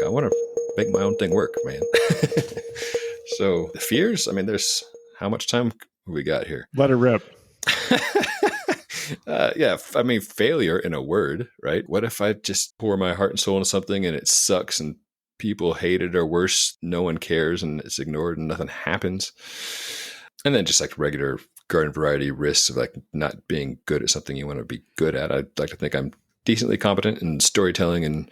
I want to make my own thing work, man. So the fears, I mean, there's how much time we got here? Let it rip. Yeah, I mean, failure in a word, right? What if I just pour my heart and soul into something and it sucks and people hate it, or worse, no one cares and it's ignored and nothing happens? And then just like regular garden variety risks of like not being good at something you want to be good at. I'd like to think I'm decently competent in storytelling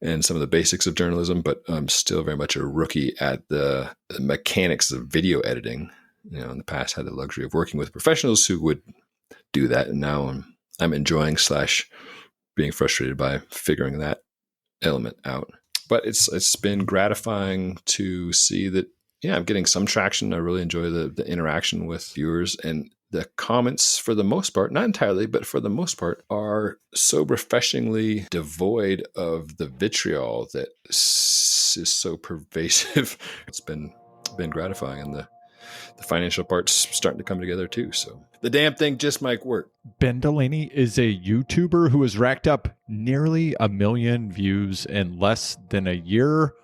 and some of the basics of journalism, but I'm still very much a rookie at the mechanics of video editing. You know, in the past, I had the luxury of working with professionals who would do that, and now I'm enjoying / being frustrated by figuring that element out. But it's been gratifying to see that, yeah, I'm getting some traction. I really enjoy the interaction with viewers, and the comments, for the most part, not entirely, but for the most part, are so refreshingly devoid of the vitriol that is so pervasive. It's been gratifying, and the financial part's starting to come together too. So the damn thing just might work. Ben Delaney is a YouTuber who has racked up nearly 1 million views in less than a year.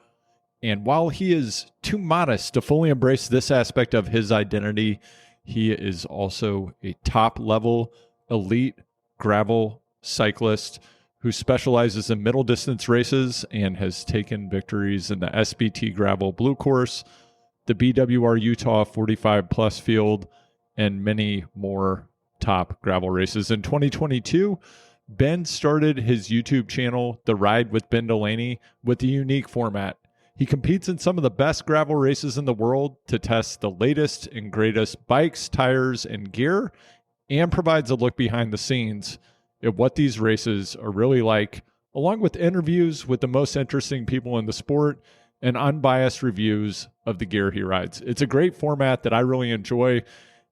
And while he is too modest to fully embrace this aspect of his identity, he is also a top-level elite gravel cyclist who specializes in middle distance races and has taken victories in the SBT Gravel Blue Course, the BWR Utah 45 plus field, and many more top gravel races. In 2022, Ben started his YouTube channel, The Ride with Ben Delaney, with a unique format. He competes in some of the best gravel races in the world to test the latest and greatest bikes, tires, and gear, and provides a look behind the scenes at what these races are really like, along with interviews with the most interesting people in the sport and unbiased reviews of the gear he rides. It's a great format that I really enjoy.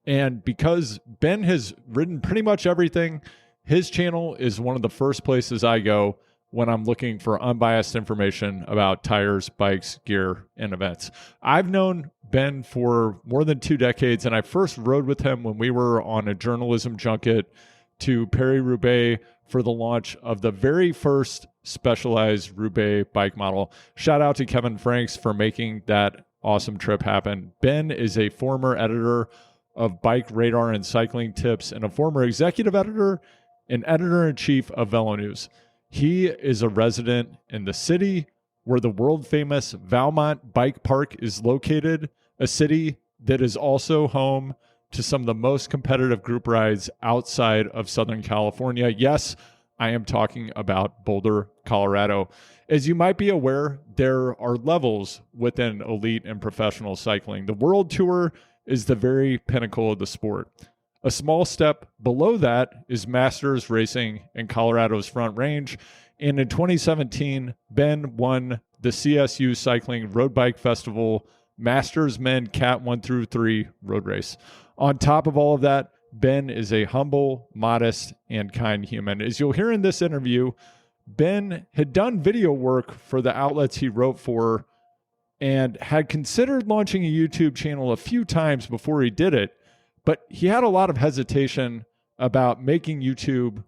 And because Ben has ridden pretty much everything, his channel is one of the first places I go when I'm looking for unbiased information about tires, bikes, gear, and events. I've known Ben for more than 2 decades, and I first rode with him when we were on a journalism junket to Paris-Roubaix for the launch of the very first Specialized Roubaix bike model. Shout out to Kevin Franks for making that awesome trip happen. Ben is a former editor of Bike Radar and Cycling Tips and a former executive editor and editor-in-chief of Velo News. He is a resident in the city where the world-famous Valmont Bike Park is located, a city that is also home to some of the most competitive group rides outside of Southern California. Yes, I am talking about Boulder, Colorado. As you might be aware, there are levels within elite and professional cycling. The World Tour is the very pinnacle of the sport. A small step below that is Masters racing in Colorado's Front Range. And in 2017, Ben won the CSU Cycling Road Bike Festival Masters Men Cat 1 through 3 road race. On top of all of that, Ben is a humble, modest, and kind human. As you'll hear in this interview, Ben had done video work for the outlets he wrote for and had considered launching a YouTube channel a few times before he did it, but he had a lot of hesitation about making YouTube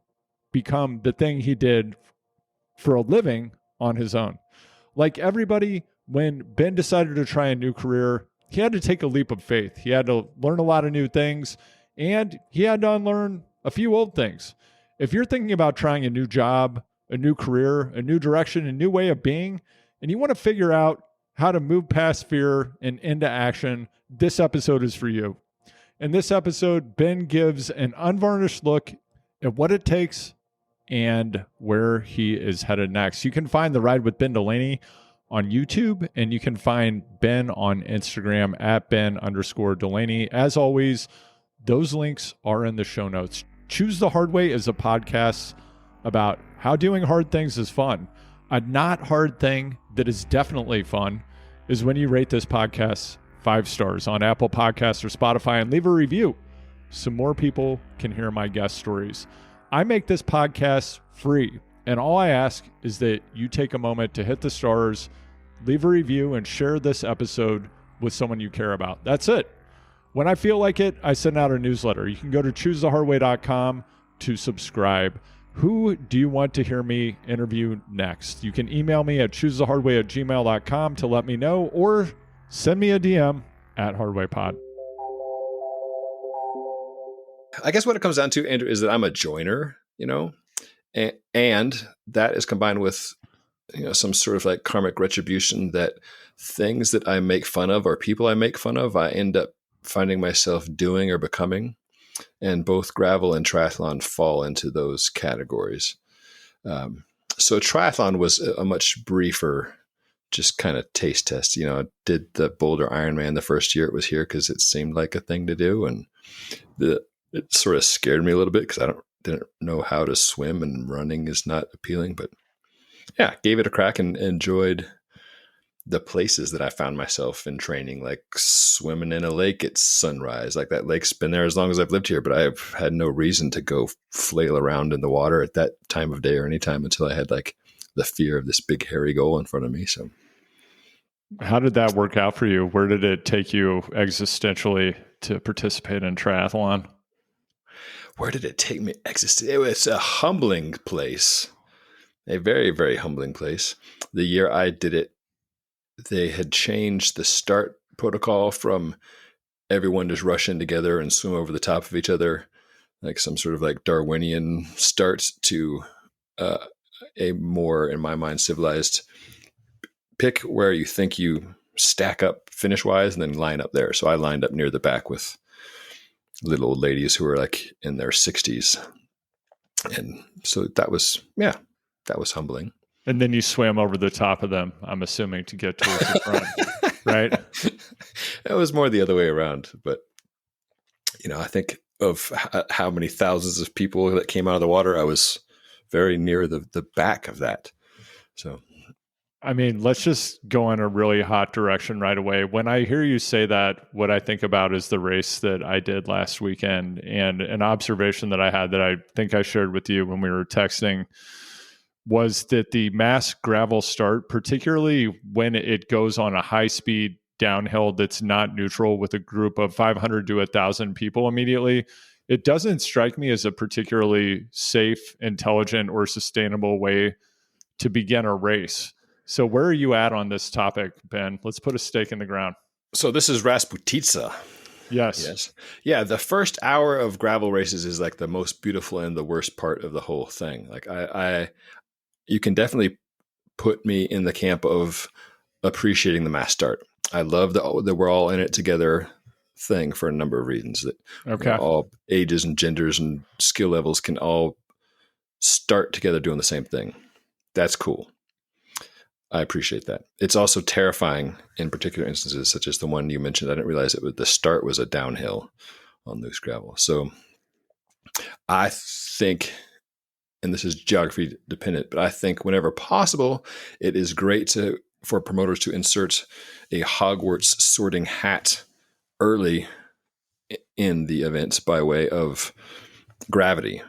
become the thing he did for a living on his own. Like everybody, when Ben decided to try a new career, he had to take a leap of faith. He had to learn a lot of new things, and he had to unlearn a few old things. If you're thinking about trying a new job, a new career, a new direction, a new way of being, and you want to figure out how to move past fear and into action, this episode is for you. In this episode, Ben gives an unvarnished look at what it takes and where he is headed next. You can find The Ride with Ben Delaney on YouTube, and you can find Ben on Instagram at Ben_Delaney. As always, those links are in the show notes. Choose the Hard Way is a podcast about how doing hard things is fun. A not hard thing that is definitely fun is when you rate this podcast 5 stars on Apple Podcasts or Spotify and leave a review so more people can hear my guest stories. I make this podcast free, and all I ask is that you take a moment to hit the stars, leave a review, and share this episode with someone you care about. That's it. When I feel like it, I send out a newsletter. You can go to choosethehardway.com to subscribe. who do you want to hear me interview next? You can email me at choosethehardway@gmail.com to let me know, or send me a DM at HardwayPod. I guess what it comes down to, Andrew, is that I'm a joiner, and that is combined with some sort of like karmic retribution, that things that I make fun of or people I make fun of, I end up finding myself doing or becoming. And both gravel and triathlon fall into those categories. So triathlon was a much briefer, just kind of taste test. I did the Boulder Ironman the first year it was here because it seemed like a thing to do. And it sort of scared me a little bit because I didn't know how to swim, and running is not appealing. But yeah, gave it a crack and enjoyed the places that I found myself in training, like swimming in a lake at sunrise. Like, that lake's been there as long as I've lived here, but I've had no reason to go flail around in the water at that time of day or any time until I had like the fear of this big hairy goal in front of me. So how did that work out for you? Where did it take you existentially to participate in triathlon? Where did it take me? It was a humbling place, a very, very humbling place. The year I did it, they had changed the start protocol from everyone just rush in together and swim over the top of each other, like some sort of like Darwinian start, to a more, in my mind, civilized pick where you think you stack up finish wise and then line up there. So I lined up near the back with little old ladies who were like in their 60s. And so that was humbling. And then you swam over the top of them, I'm assuming, to get towards the front, right? It was more the other way around. But, I think of how many thousands of people that came out of the water, I was very near the back of that. So, I mean, let's just go in a really hot direction right away. When I hear you say that, what I think about is the race that I did last weekend, and an observation that I had that I think I shared with you when we were texting was that the mass gravel start, particularly when it goes on a high speed downhill that's not neutral with a group of 500 to 1,000 people immediately, it doesn't strike me as a particularly safe, intelligent, or sustainable way to begin a race. So where are you at on this topic, Ben? Let's put a stake in the ground. So this is Rasputitsa. Yes. Yeah, the first hour of gravel races is like the most beautiful and the worst part of the whole thing. Like you can definitely put me in the camp of appreciating the mass start. I love that we're all in it together thing for a number of reasons, that all ages and genders and skill levels can all start together doing the same thing. That's cool. I appreciate that. It's also terrifying in particular instances, such as the one you mentioned. I didn't realize the start was a downhill on loose gravel. So I think, and this is geography dependent, but I think whenever possible, it is great for promoters to insert a Hogwarts sorting hat early in the events by way of gravity.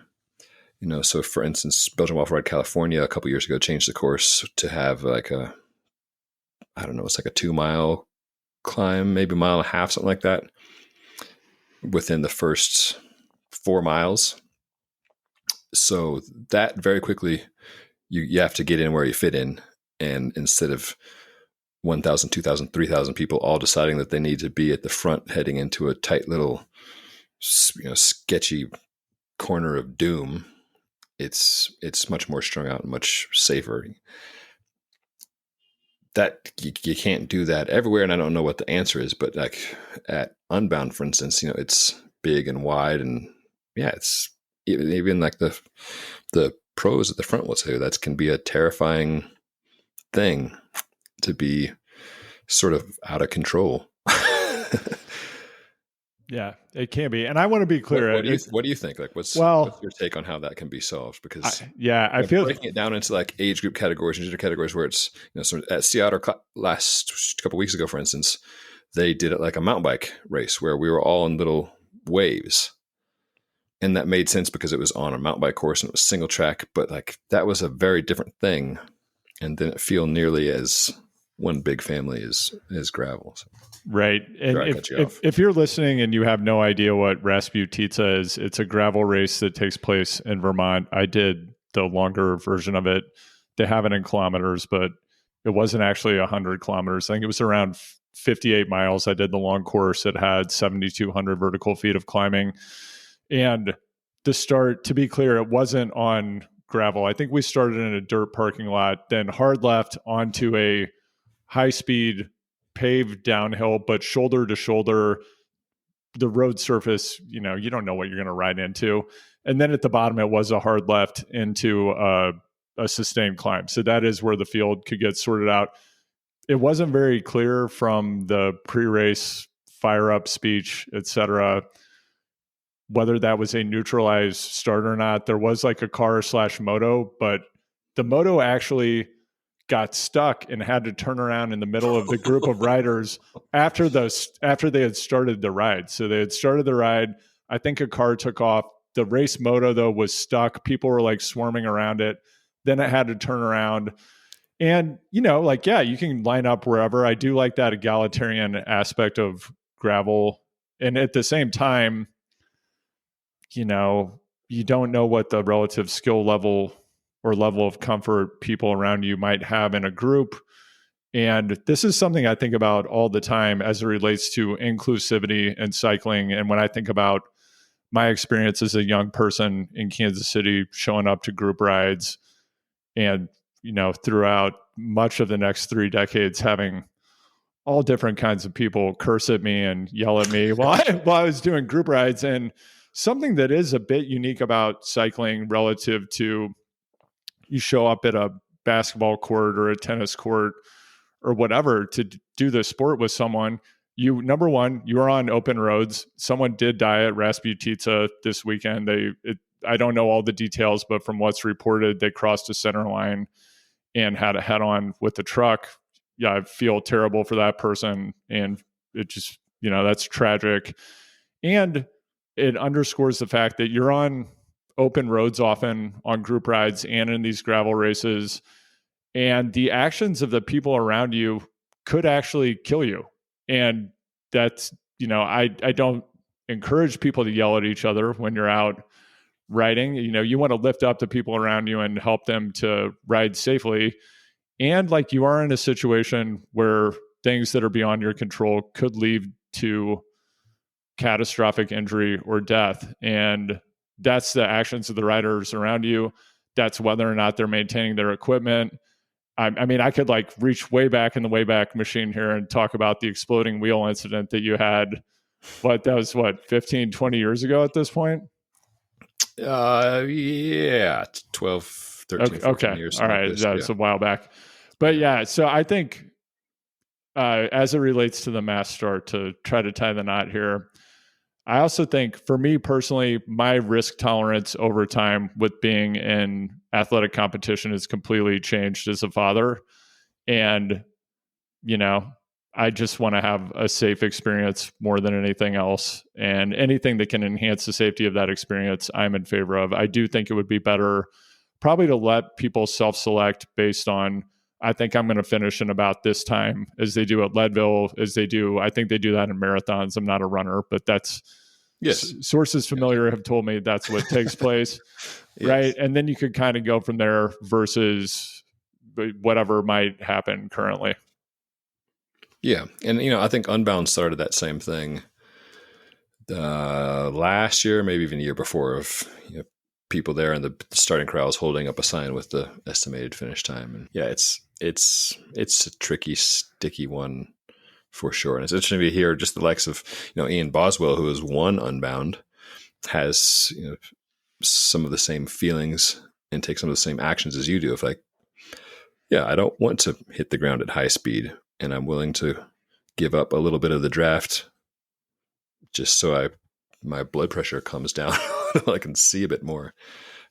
So for instance, Belgian Waffle Ride California a couple years ago changed the course to have like it's like a 2-mile climb, maybe a mile and a half, something like that, within the first 4 miles. So that very quickly, you have to get in where you fit in. And instead of 1,000, 2,000, 3,000 people all deciding that they need to be at the front heading into a tight little, sketchy corner of doom, it's much more strung out and much safer. That you can't do that everywhere, and I don't know what the answer is, but like at Unbound, for instance, it's big and wide, and it's even like the pros at the front will say that can be a terrifying thing to be sort of out of control. Yeah, it can be. And I want to be clear. What do you think? Like, what's your take on how that can be solved? Because I feel breaking it down into like age group categories and gender categories, where it's so at Seattle last couple of weeks ago, for instance, they did it like a mountain bike race where we were all in little waves, and that made sense because it was on a mountain bike course and it was single track. But like that was a very different thing, and didn't feel nearly as one big family as gravel. So. Right. And if you're listening and you have no idea what Rasputitsa is, it's a gravel race that takes place in Vermont. I did the longer version of it. They have it in kilometers, but it wasn't actually 100 kilometers. I think it was around 58 miles. I did the long course. It had 7,200 vertical feet of climbing. And the start, to be clear, it wasn't on gravel. I think we started in a dirt parking lot, then hard left onto a high speed paved downhill, but shoulder to shoulder. The road surface, you don't know what you're going to ride into. And then at the bottom, it was a hard left into a sustained climb. So that is where the field could get sorted out. It wasn't very clear from the pre-race fire up speech, etc., whether that was a neutralized start or not. There was like a car/moto, but the moto actually got stuck and had to turn around in the middle of the group of riders after they had started the ride. So they had started the ride. I think a car took off. The race moto, though, was stuck. People were like swarming around it. Then it had to turn around. And, you can line up wherever. I do like that egalitarian aspect of gravel. And at the same time, you don't know what the relative skill level or level of comfort people around you might have in a group. And this is something I think about all the time as it relates to inclusivity and cycling. And when I think about my experience as a young person in Kansas City, showing up to group rides and, throughout much of the next 3 decades, having all different kinds of people curse at me and yell at me while I was doing group rides. And something that is a bit unique about cycling relative to you show up at a basketball court or a tennis court or whatever to do the sport with someone. Number one, you are on open roads. Someone did die at Rasputitsa this weekend. I don't know all the details, but from what's reported, they crossed a center line and had a head on with the truck. Yeah, I feel terrible for that person. And it just, that's tragic. And it underscores the fact that you're on open roads often on group rides and in these gravel races. And the actions of the people around you could actually kill you. And that's, I don't encourage people to yell at each other when you're out riding. You want to lift up the people around you and help them to ride safely. And like you are in a situation where things that are beyond your control could lead to catastrophic injury or death. And that's the actions of the riders around you. That's whether or not they're maintaining their equipment. I mean, I could like reach way back in the Wayback Machine here and talk about the exploding wheel incident that you had. But that was 15, 20 years ago at this point? Yeah, 12, 13, 14 years. All right. That's a while back. But yeah, so I think as it relates to the mass start, to try to tie the knot here, I also think for me personally, my risk tolerance over time with being in athletic competition has completely changed as a father. And, I just want to have a safe experience more than anything else. And anything that can enhance the safety of that experience, I'm in favor of. I do think it would be better probably to let people self-select based on, I think I'm going to finish in about this time, as they do at Leadville, I think they do that in marathons. I'm not a runner, but that's, yes, sources familiar have told me that's what takes place. Yes. Right. And then you could kind of go from there versus whatever might happen currently. Yeah. And, I think Unbound started that same thing last year, maybe even the year before, of people there in the starting crowds holding up a sign with the estimated finish time. And yeah, it's a tricky, sticky one for sure. And it's interesting to hear just the likes of, Ian Boswell, who has won Unbound, has, some of the same feelings and take some of the same actions as you do. Of like, yeah, I don't want to hit the ground at high speed, and I'm willing to give up a little bit of the draft just so my blood pressure comes down. I can see a bit more.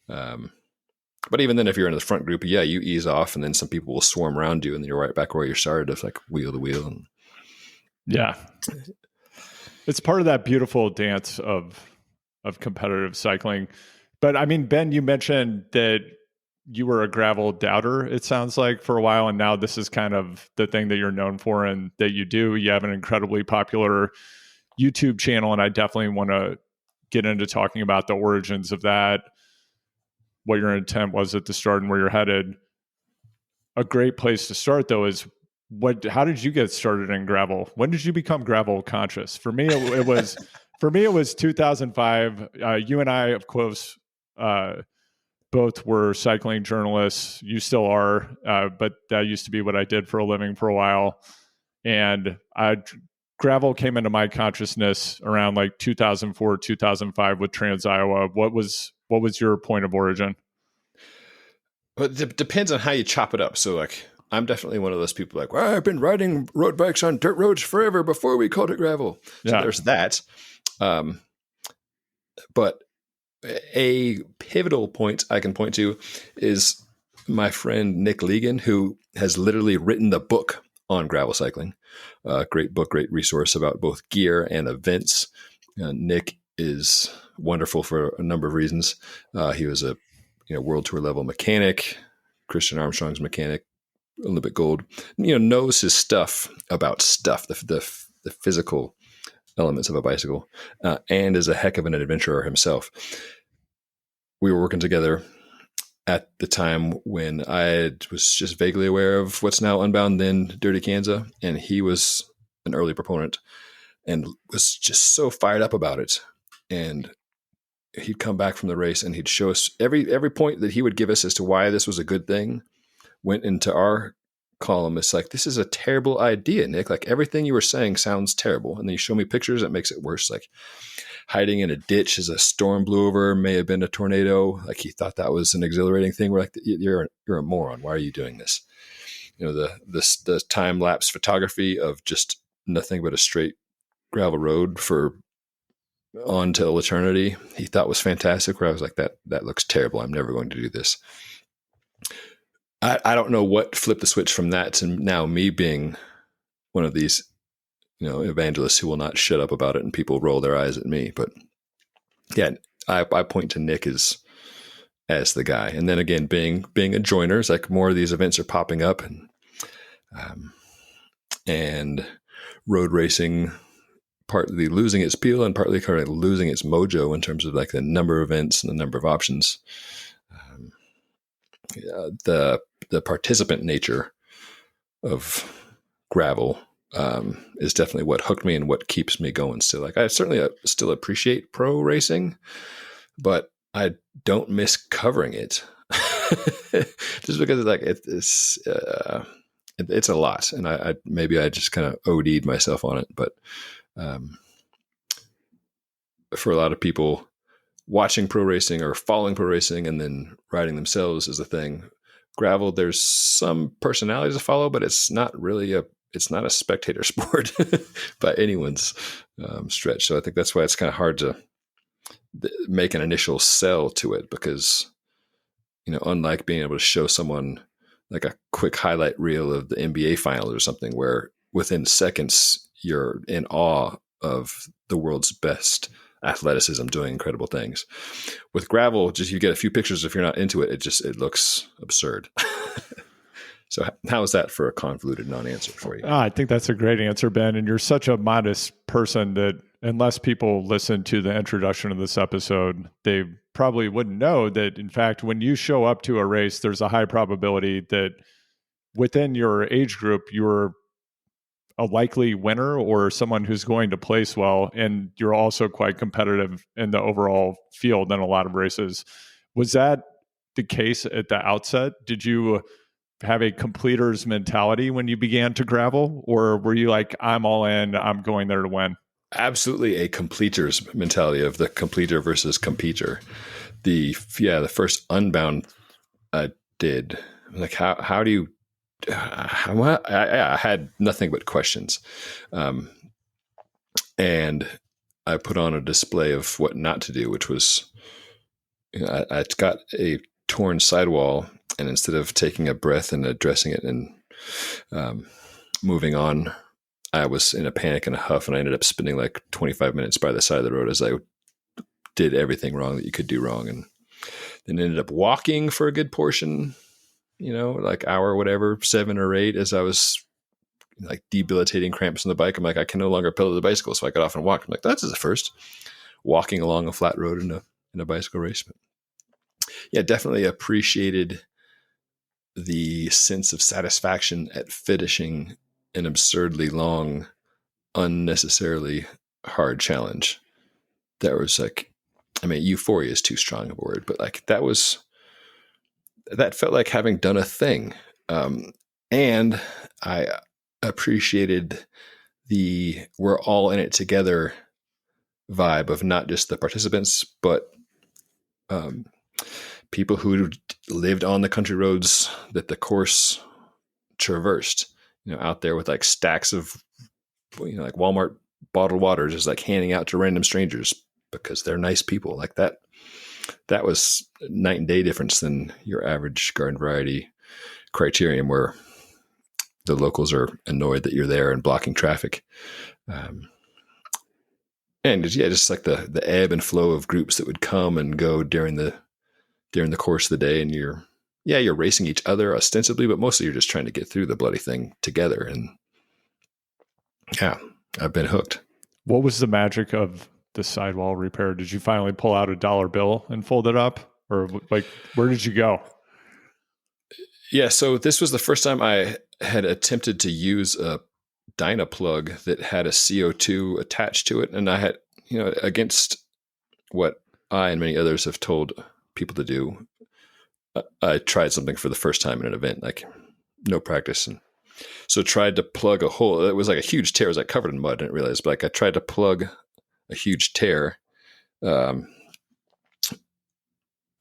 But even then, if you're in the front group, yeah, you ease off, and then some people will swarm around you, and then you're right back where you started, of like wheel to wheel. And yeah, it's part of that beautiful dance of competitive cycling. But I mean, Ben, you mentioned that you were a gravel doubter, it sounds like, for a while, and now this is kind of the thing that you're known for and that you do. You have an incredibly popular YouTube channel, and I definitely want to get into talking about the origins of that. what your intent was at the start and where you're headed. A great place to start, though, is how did you get started in gravel? When did you become gravel conscious? For me, it was 2005. You and I, of course, both were cycling journalists. You still are, but that used to be what I did for a living for a while. And gravel came into my consciousness around like 2004, 2005 with Trans Iowa. What was your point of origin? Well, it depends on how you chop it up. So, like, I'm definitely one of those people like, well, I've been riding road bikes on dirt roads forever before we called it gravel. So there's that. But a pivotal point I can point to is my friend Nick Legan, who has literally written the book on gravel cycling. Great book, great resource about both gear and events. Nick is wonderful for a number of reasons. He was a world tour level mechanic, Christian Armstrong's mechanic, Olympic gold, knows his stuff about stuff, the physical elements of a bicycle, and is a heck of an adventurer himself. We were working together at the time when I was just vaguely aware of what's now Unbound, then Dirty Kansas, and he was an early proponent and was just so fired up about it. And he'd come back from the race and he'd show us every point that he would give us as to why this was a good thing went into our column. It's like, this is a terrible idea, Nick. Like, everything you were saying sounds terrible. And then you show me pictures that makes it worse. Like, hiding in a ditch as a storm blew over, may have been a tornado. Like, he thought that was an exhilarating thing. We're like, you're a moron. Why are you doing this? The time lapse photography of just nothing but a straight gravel road for on till eternity, he thought was fantastic. Where I was like, that looks terrible. I'm never going to do this. I don't know what flipped the switch from that to now me being one of these, evangelists who will not shut up about it and people roll their eyes at me. But yeah, I point to Nick as the guy. And then again, being a joiner, it's like more of these events are popping up and road racing partly losing its appeal and partly kind of losing its mojo in terms of like the number of events and the number of options. The participant nature of gravel is definitely what hooked me and what keeps me going still. Like, I certainly still appreciate pro racing, but I don't miss covering it just because it's a lot, and I maybe I just kind of OD'd myself on it. But for a lot of people, watching pro racing or following pro racing and then riding themselves is the thing. Gravel, there's some personalities to follow, but it's not a spectator sport by anyone's stretch. So I think that's why it's kind of hard to make an initial sell to it, because, unlike being able to show someone like a quick highlight reel of the NBA finals or something, where within seconds you're in awe of the world's best athleticism doing incredible things. With gravel, just you get a few pictures. If you're not into it, it looks absurd. So how is that for a convoluted non-answer for you? I think that's a great answer, Ben. And you're such a modest person that unless people listen to the introduction of this episode, they probably wouldn't know that, in fact, when you show up to a race, there's a high probability that within your age group, you're a likely winner or someone who's going to place well, and you're also quite competitive in the overall field in a lot of races. Was that the case at the outset? Did you have a completer's mentality when you began to gravel, or were you like, I'm all in, I'm going there to win? Absolutely a completer's mentality of the completer versus competer. The first Unbound I did, like, how do you, I had nothing but questions. And I put on a display of what not to do, which was, I got a torn sidewall, and instead of taking a breath and addressing it and moving on, I was in a panic and a huff, and I ended up spending like 25 minutes by the side of the road as I did everything wrong that you could do wrong. And then ended up walking for a good portion, like hour, whatever, 7 or 8, as I was like debilitating cramps on the bike. I'm like, I can no longer pedal the bicycle. So I got off and walked. I'm like, that's the first walking along a flat road in a bicycle race. But Yeah, definitely appreciated the sense of satisfaction at finishing an absurdly long, unnecessarily hard challenge. That was like, I mean, euphoria is too strong of a word, but like that felt like having done a thing. And I appreciated the we're all in it together vibe of not just the participants, but um, people who lived on the country roads that the course traversed, out there with like stacks of, like Walmart bottled water, just like handing out to random strangers because they're nice people like that. That was night and day difference than your average garden variety criterium where the locals are annoyed that you're there and blocking traffic. And just like the ebb and flow of groups that would come and go during the course of the day, and you're racing each other ostensibly, but mostly you're just trying to get through the bloody thing together. And yeah, I've been hooked. What was the magic of the sidewall repair? Did you finally pull out a dollar bill and fold it up, or like where did you go? Yeah, so this was the first time I had attempted to use a Dynaplug that had a CO2 attached to it, and I had, against what I and many others have told people to do, I tried something for the first time in an event, like no practice, and so tried to plug a hole. It was like a huge tear. It was like covered in mud. I didn't realize, but like I tried to plug a huge tear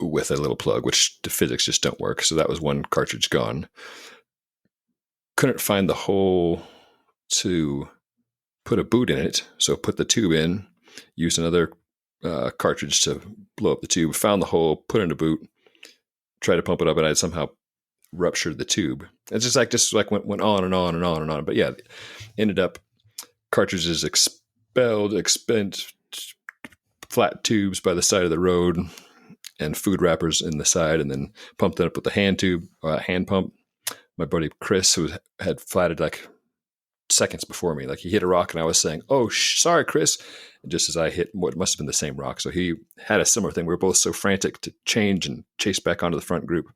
with a little plug, which the physics just don't work. So that was one cartridge gone. Couldn't find the hole to put a boot in it, so put the tube in, used another cartridge to blow up the tube, found the hole, put in a boot, tried to pump it up, and I had somehow ruptured the tube. It's just went on and on and on and on. But yeah, ended up cartridges expend flat tubes by the side of the road and food wrappers in the side, and then pumped it up with the hand pump. My buddy Chris, who had flatted like seconds before me, like he hit a rock and I was saying, "Oh, sorry, Chris," and just as I hit what must have been the same rock. So he had a similar thing. We were both so frantic to change and chase back onto the front group.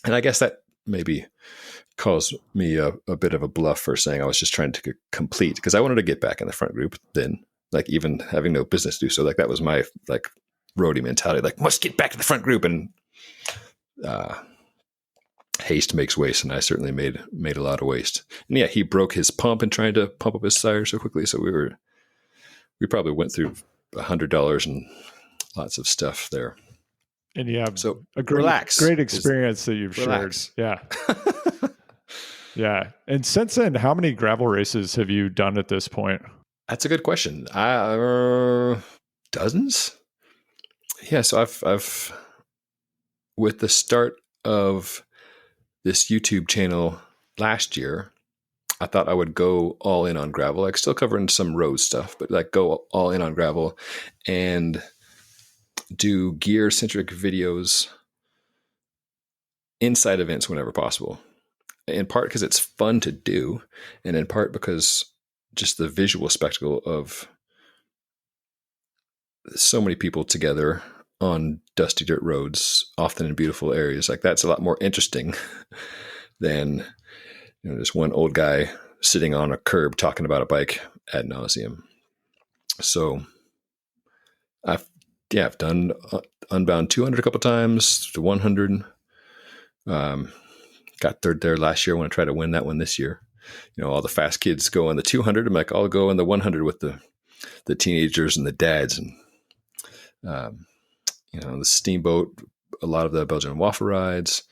And I guess that maybe caused me a bit of a bluff for saying I was just trying to complete, because I wanted to get back in the front group then, like even having no business to do so. Like that was my like roadie mentality, like must get back to the front group, and haste makes waste, and I certainly made a lot of waste. And yeah, he broke his pump and trying to pump up his tire so quickly, so we probably went through $100 and lots of stuff there. And you have so a great experience that you've shared. Yeah. Yeah. And since then, how many gravel races have you done at this point? That's a good question. Dozens. Yeah. So I've with the start of this YouTube channel last year, I thought I would go all in on gravel, like still covering some road stuff, but like go all in on gravel and do gear centric videos inside events whenever possible. In part because it's fun to do, and in part because just the visual spectacle of so many people together on dusty dirt roads, often in beautiful areas, like that's a lot more interesting than just one old guy sitting on a curb talking about a bike ad nauseum. So I've done Unbound 200 a couple times, to 100. Got third there last year. I want to try to win that one this year. All the fast kids go on the 200. I'm like, I'll go on the 100 with the teenagers and the dads, and the steamboat, a lot of the Belgian waffle rides.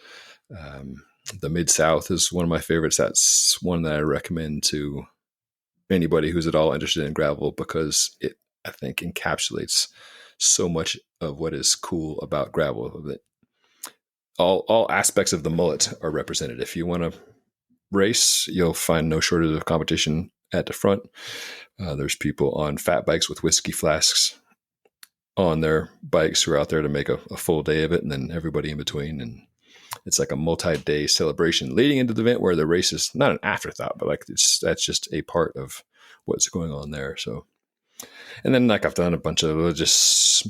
The Mid-South is one of my favorites. That's one that I recommend to anybody who's at all interested in gravel, because it, I think, encapsulates so much of what is cool about gravel. That all aspects of the mullet are represented. If you want to race, you'll find no shortage of competition at the front. There's people on fat bikes with whiskey flasks on their bikes who are out there to make a full day of it, and then everybody in between. And it's like a multi-day celebration leading into the event, where the race is not an afterthought, but like that's just a part of what's going on there. So, and then like I've done a bunch of just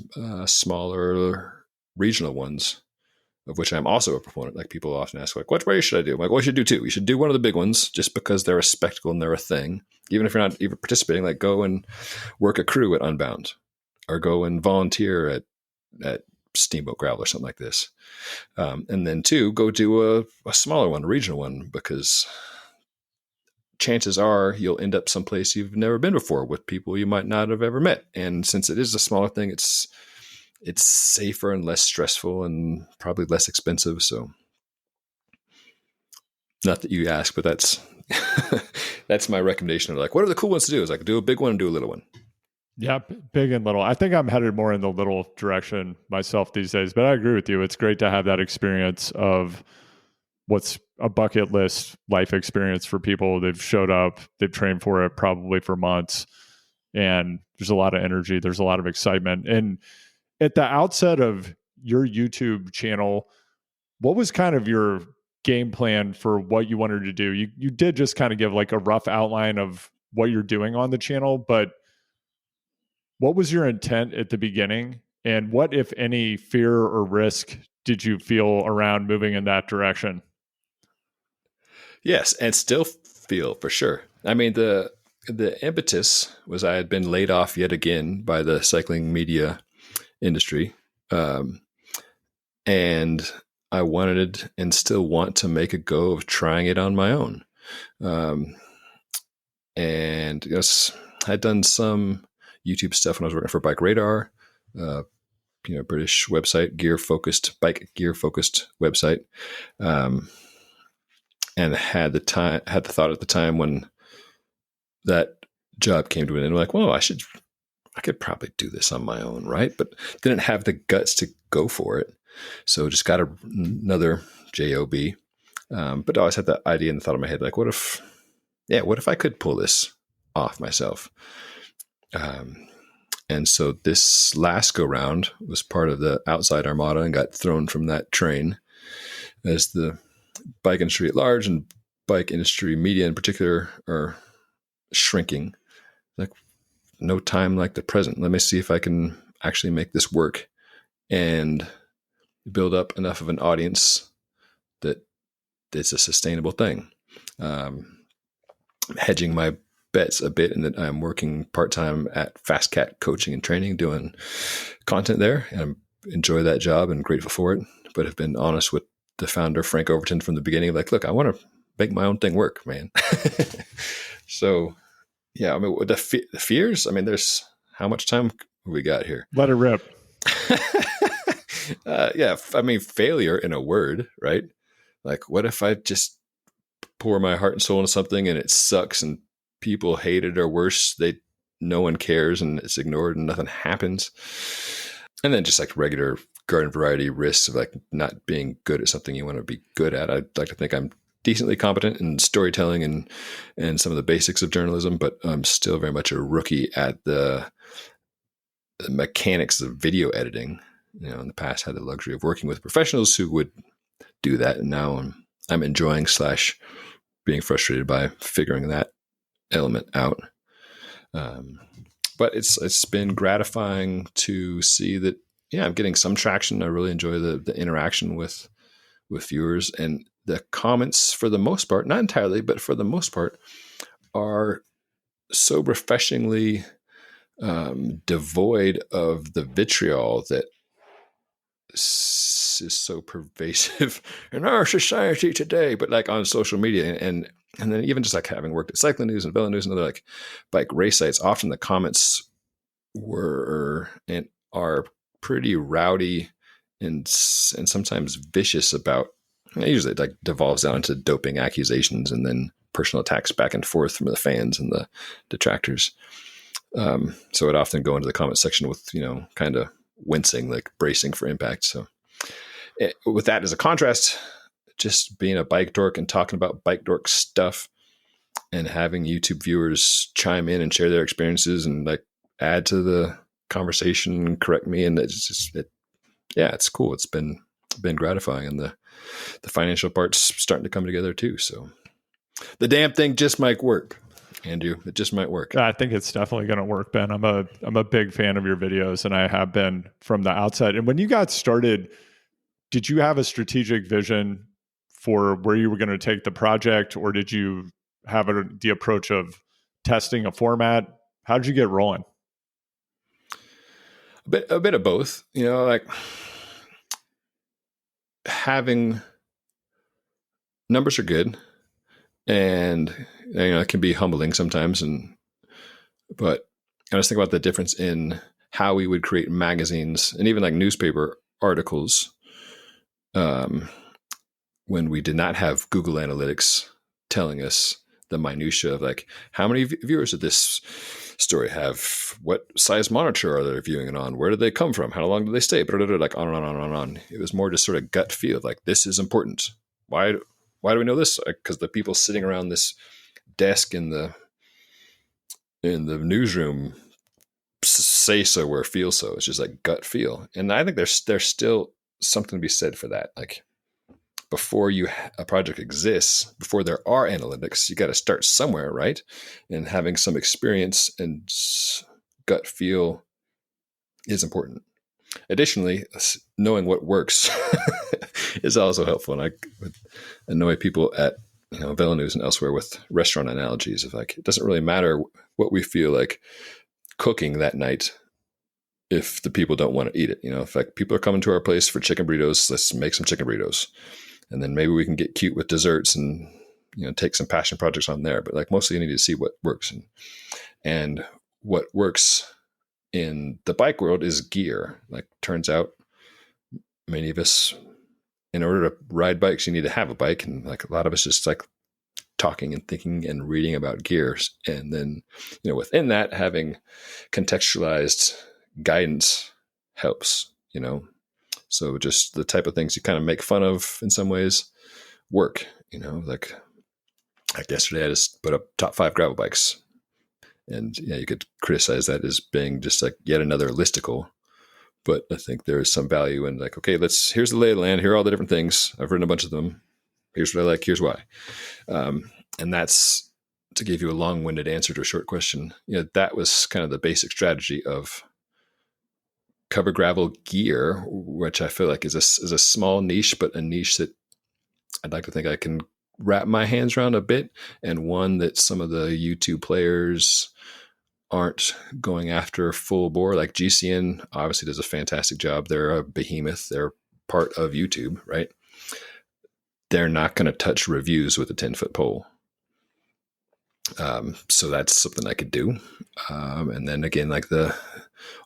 smaller regional ones, of which I'm also a proponent. Like people often ask, like, what race should I do? I'm like, well, you should do two. You should do one of the big ones just because they're a spectacle and they're a thing. Even if you're not even participating, like go and work a crew at Unbound or go and volunteer at Steamboat Gravel or something like this. And then two, go do a smaller one, a regional one, because chances are you'll end up someplace you've never been before with people you might not have ever met. And since it is a smaller thing, it's safer and less stressful and probably less expensive. So not that you ask, but that's that's my recommendation. Like, what are the cool ones to do? Is like do a big one and do a little one. Yeah, big and little. I think I'm headed more in the little direction myself these days, but I agree with you. It's great to have that experience of what's a bucket list life experience for people. They've showed up, they've trained for it probably for months, and there's a lot of energy, there's a lot of excitement. And at the outset of your YouTube channel, what was kind of your game plan for what you wanted to do? You did just kind of give like a rough outline of what you're doing on the channel, but what was your intent at the beginning? And what, if any, fear or risk did you feel around moving in that direction? Yes, and still feel for sure. I mean, the impetus was I had been laid off yet again by the cycling media industry, and I wanted and still want to make a go of trying it on my own. And yes, I'd done some YouTube stuff when I was working for Bike Radar, British website, bike gear focused website. And had the thought at the time when that job came to an end, like, well, I could probably do this on my own, right? But didn't have the guts to go for it. So just got another job. But I always had that idea in the thought of my head, like, what if I could pull this off myself? And so this last go round was part of the outside armada and got thrown from that train as the bike industry at large and bike industry media in particular are shrinking. Like, no time like the present. Let me see if I can actually make this work and build up enough of an audience that it's a sustainable thing. Hedging my bets a bit in that I'm working part-time at Fast Cat Coaching and Training, doing content there, and I enjoy that job and grateful for it, but have been honest with the founder, Frank Overton, from the beginning, like, look, I want to make my own thing work, man. So, yeah, I mean, the fears, I mean, there's how much time we got here? Let it rip. Yeah, I mean, failure in a word, right? Like, what if I just pour my heart and soul into something and it sucks and people hate it, or worse, no one cares and it's ignored and nothing happens? And then just like regular garden variety risks of like not being good at something you want to be good at. I'd like to think I'm decently competent in storytelling and some of the basics of journalism, but I'm still very much a rookie at the mechanics of video editing. In the past had the luxury of working with professionals who would do that, and now I'm enjoying / being frustrated by figuring that element out. But it's been gratifying to see that, yeah, I'm getting some traction. I really enjoy the interaction with viewers, and the comments, for the most part, not entirely, but for the most part, are so refreshingly devoid of the vitriol that is so pervasive in our society today, but like on social media. And then even just like having worked at Cycling News and Velo News and other like bike race sites, often the comments were and are pretty rowdy and sometimes vicious about, usually it like devolves down into doping accusations and then personal attacks back and forth from the fans and the detractors. So I'd often go into the comment section with, kind of wincing, like bracing for impact. So with that as a contrast, just being a bike dork and talking about bike dork stuff and having YouTube viewers chime in and share their experiences and like add to the conversation and correct me. And it's cool. It's been gratifying, and the financial part's starting to come together too. So the damn thing just might work. Andrew. It just might work. I think it's definitely going to work, Ben. I'm a big fan of your videos, and I have been from the outside. And when you got started, did you have a strategic vision for where you were going to take the project, or did you have the approach of testing a format? How did you get rolling? A bit of both. Like having numbers are good, and it can be humbling sometimes. But I just think about the difference in how we would create magazines and even like newspaper articles when we did not have Google Analytics telling us the minutia of like how many viewers did this story have, what size monitor are they viewing it on, where did they come from, how long did they stay, like on and on and on and on. It was more just sort of gut feel, like this is important. Why do we know this? Because the people sitting around this desk in the newsroom say so or feel so. It's just like gut feel. And I think there's still something to be said for that. Like before a project exists, before there are analytics, you got to start somewhere, right? And having some experience and gut feel is important. Additionally, knowing what works is also helpful. And I would annoy people at Velo News and elsewhere with restaurant analogies of like, it doesn't really matter what we feel like cooking that night if the people don't want to eat it. If like people are coming to our place for chicken burritos, let's make some chicken burritos. And then maybe we can get cute with desserts and take some passion projects on there. But like mostly you need to see what works. And what works in the bike world is gear. Like turns out many of us, in order to ride bikes, you need to have a bike. And like a lot of us just like talking and thinking and reading about gears. And then, within that, having contextualized guidance helps, So just the type of things you kind of make fun of in some ways work, like yesterday I just put up top 5 gravel bikes, and you could criticize that as being just like yet another listicle. But I think there is some value in like, okay, here's the lay of the land. Here are all the different things. I've written a bunch of them. Here's what I like. Here's why. And that's to give you a long-winded answer to a short question. That was kind of the basic strategy of cover gravel gear, which I feel like is a small niche, but a niche that I'd like to think I can wrap my hands around a bit, and one that some of the YouTube players aren't going after full bore. Like GCN obviously does a fantastic job. They're a behemoth. They're part of YouTube, right? They're not going to touch reviews with a 10-foot pole. So that's something I could do. And then again,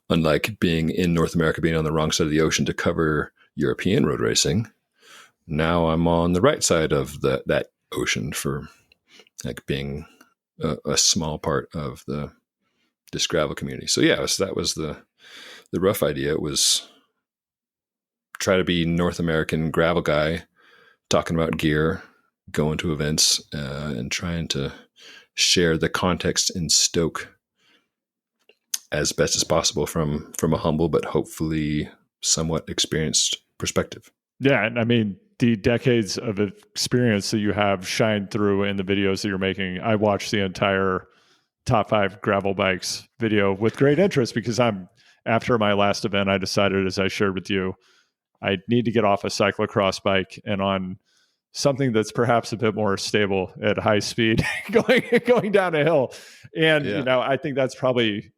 unlike being in North America, being on the wrong side of the ocean to cover European road racing, now I'm on the right side of that ocean for like being a small part of this gravel community. So yeah, that was the rough idea. It was try to be North American gravel guy, talking about gear, going to events, and trying to share the context and stoke as best as possible from a humble but hopefully somewhat experienced perspective. Yeah, and I mean, the decades of experience that you have shine through in the videos that you're making. I watched the entire top 5 gravel bikes video with great interest because after my last event, I decided, as I shared with you, I need to get off a cyclocross bike and on something that's perhaps a bit more stable at high speed going down a hill. And, I think that's probably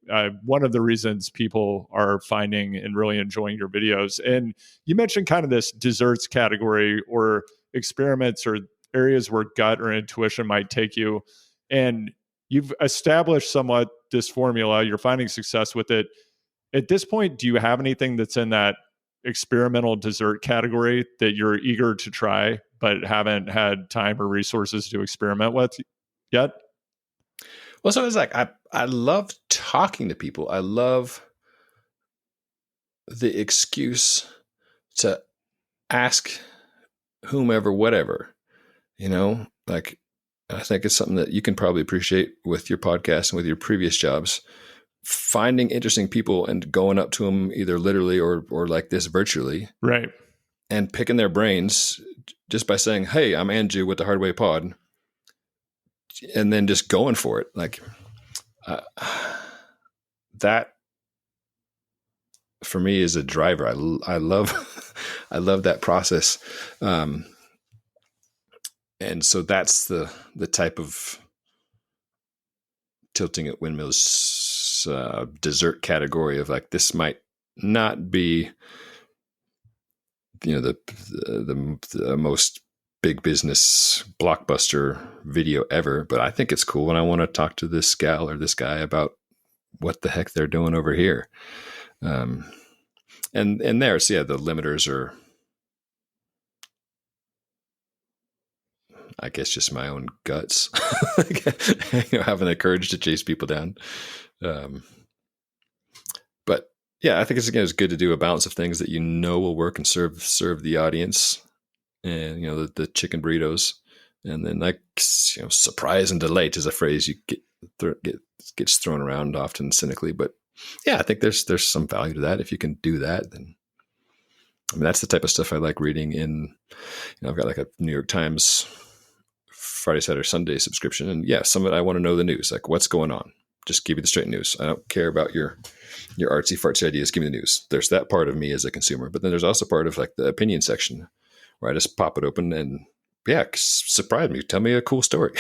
one of the reasons people are finding and really enjoying your videos. And you mentioned kind of this desserts category or experiments or areas where gut or intuition might take you. And you've established somewhat this formula. You're finding success with it. At this point, do you have anything that's in that experimental dessert category that you're eager to try but haven't had time or resources to experiment with yet? Well, so it's like I love talking to people. I love the excuse to ask whomever whatever, like I think it's something that you can probably appreciate with your podcast and with your previous jobs, finding interesting people and going up to them either literally or like this virtually, right, and picking their brains just by saying, hey, I'm Andrew with the Hard Way Pod. and then just going for it. Like uh, that for me is a driver. I love, I love that process. And so that's the type of tilting at windmills dessert category of like, this might not be, the most big business blockbuster video ever, but I think it's cool. And I want to talk to this gal or this guy about what the heck they're doing over here. And there's, the limiters are, I guess, just my own guts, having the courage to chase people down. But yeah, I think it's good to do a balance of things that will work and serve the audience, and the chicken burritos, and then surprise and delight is a phrase you gets thrown around often cynically, but yeah, I think there's some value to that. If you can do that, then that's the type of stuff I like reading. I've got like a New York Times Friday, Saturday, Sunday subscription, and some of it I want to know the news, like what's going on. Just give me the straight news. I don't care about your artsy fartsy ideas. Give me the news. There's that part of me as a consumer, but then there's also part of like the opinion section where I just pop it open and surprise me. Tell me a cool story.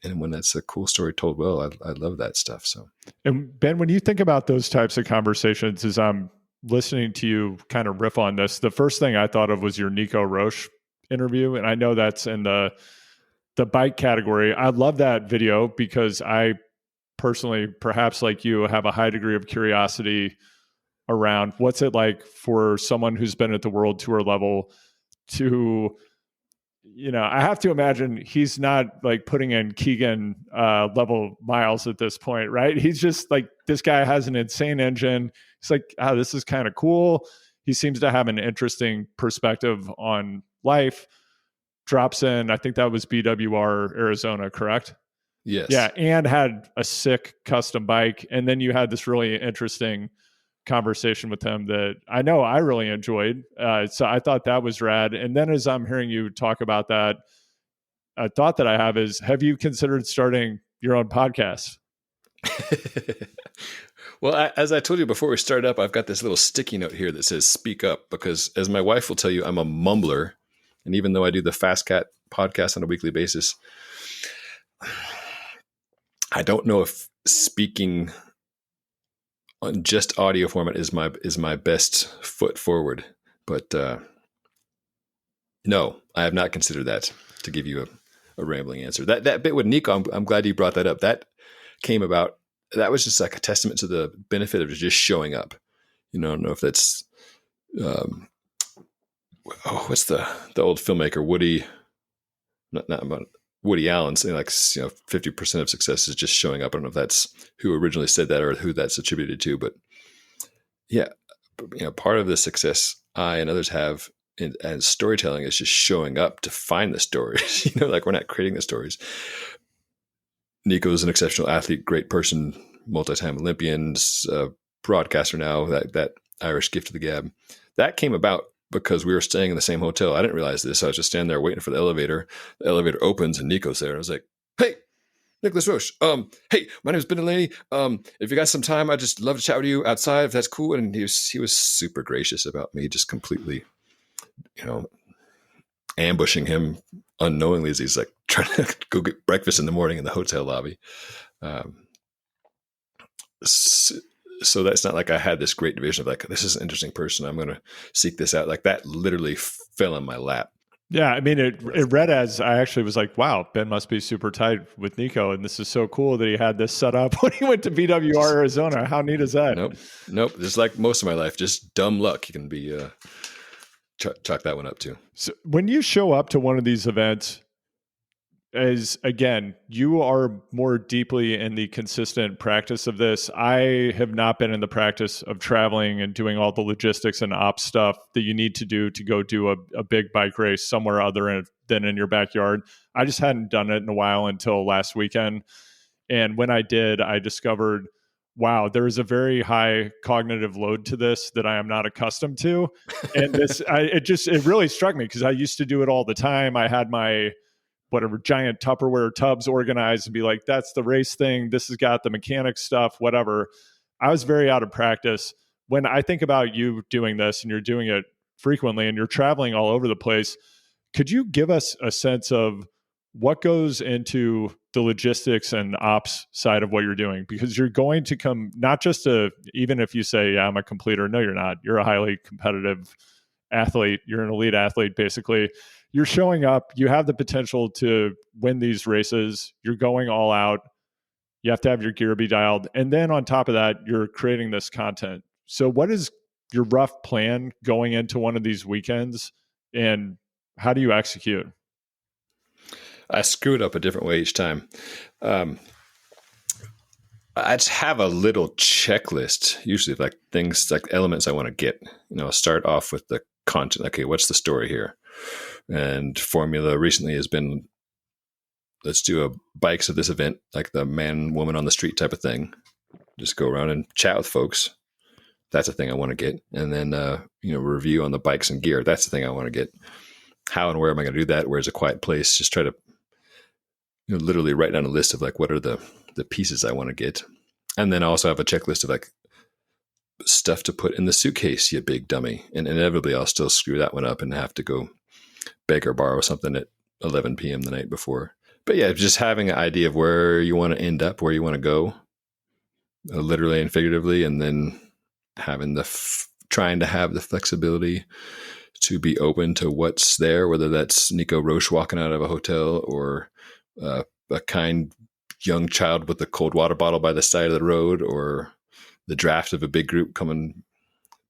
and when that's a cool story told well, I love that stuff. So, and Ben, when you think about those types of conversations, as I'm listening to you kind of riff on this, the first thing I thought of was your Nico Roche interview. And I know that's in the bike category. I love that video because I personally, perhaps like you, have a high degree of curiosity around what's it like for someone who's been at the world tour level to, I have to imagine he's not like putting in Keegan level miles at this point, right? He's just like, this guy has an insane engine. He's like, this is kind of cool. He seems to have an interesting perspective on life. Drops in, I think that was BWR Arizona, correct? Yes. Yeah, and had a sick custom bike. And then you had this really interesting conversation with him that I know I really enjoyed. So I thought that was rad. And then as I'm hearing you talk about that, a thought that I have is, have you considered starting your own podcast? Well, as I told you before we started up, I've got this little sticky note here that says speak up, because as my wife will tell you, I'm a mumbler. And even though I do the Fast Cat podcast on a weekly basis, I don't know if speaking on just audio format is my best foot forward. But no, I have not considered that, to give you a rambling answer. That bit with Nico, I'm glad you brought that up. That came about. That was just like a testament to the benefit of just showing up. I don't know if that's what's the old filmmaker Woody, not Woody Allen saying like 50% of success is just showing up. I don't know if that's who originally said that or who that's attributed to, but part of the success I and others have and storytelling is just showing up to find the stories. Like we're not creating the stories. Nico's an exceptional athlete, great person, multi-time Olympian, broadcaster now, that Irish gift of the gab. That came about because we were staying in the same hotel. I didn't realize this. I was just standing there waiting for the elevator. The elevator opens and Nico's there. And I was like, hey, Nicholas Roche. Hey, my name is Ben Delaney. If you got some time, I'd just love to chat with you outside if that's cool. And he was super gracious about me, just completely, ambushing him unknowingly as he's like trying to go get breakfast in the morning in the hotel lobby. So that's not like I had this great vision of like, this is an interesting person, I'm going to seek this out. Like that literally fell in my lap. Yeah, I mean, it read as I actually was like, wow, Ben must be super tight with Nico. And this is so cool that he had this set up when he went to BWR Arizona. How neat is that? Nope. Just like most of my life, just dumb luck. You can be chalk that one up too. So when you show up to one of these events, as again, you are more deeply in the consistent practice of this. I have not been in the practice of traveling and doing all the logistics and ops stuff that you need to do a big bike race somewhere other than in your backyard. I just hadn't done it in a while until last weekend. And when I did, I discovered, wow, there is a very high cognitive load to this that I am not accustomed to. And it really struck me because I used to do it all the time. I had my whatever giant Tupperware tubs organized and be like, that's the race thing. This has got the mechanics stuff, whatever. I was very out of practice. When I think about you doing this and you're doing it frequently and you're traveling all over the place, could you give us a sense of what goes into the logistics and ops side of what you're doing? Because you're going to come, not just even if you say, yeah, I'm a completer. No, you're not. You're a highly competitive athlete. You're an elite athlete, basically. You're showing up. You have the potential to win these races. You're going all out. You have to have your gear be dialed. And then on top of that, you're creating this content. So what is your rough plan going into one of these weekends, and how do you execute? I screw it up a different way each time. I just have a little checklist, usually like things like elements I want to get. I'll start off with the content. Okay, what's the story here? And formula recently has been, let's do a bikes of this event, like the man, woman on the street type of thing. Just go around and chat with folks. That's a thing I want to get. And then, review on the bikes and gear. That's the thing I want to get. How and where am I going to do that? Where's a quiet place? Just try to literally write down a list of like, what are the pieces I want to get. And then I also have a checklist of like stuff to put in the suitcase, you big dummy. And inevitably I'll still screw that one up and have to go beg or borrow something at 11 p.m. the night before. But yeah, just having an idea of where you want to end up, where you want to go, literally and figuratively, and then having trying to have the flexibility to be open to what's there, whether that's Nico Roche walking out of a hotel or a kind young child with a cold water bottle by the side of the road, or the draft of a big group coming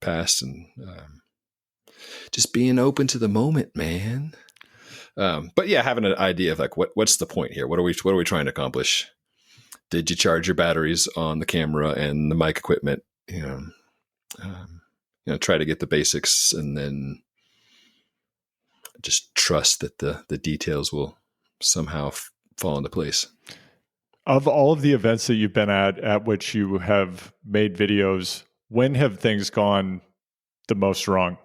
past, and just being open to the moment, man. But yeah, having an idea of like what's the point here? What are we trying to accomplish? Did you charge your batteries on the camera and the mic equipment? Try to get the basics, and then just trust that the details will somehow fall into place. Of all of the events that you've been at which you have made videos, when have things gone the most wrong?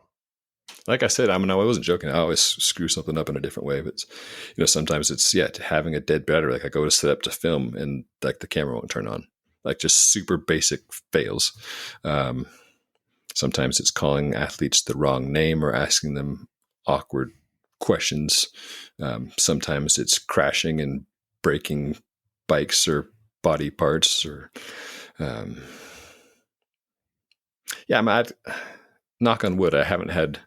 Like I said, I wasn't joking. I always screw something up in a different way. But sometimes it's having a dead battery. Like I go to set up to film and like the camera won't turn on. Like just super basic fails. Sometimes it's calling athletes the wrong name or asking them awkward questions. Sometimes it's crashing and breaking bikes or body parts, or knock on wood, I haven't had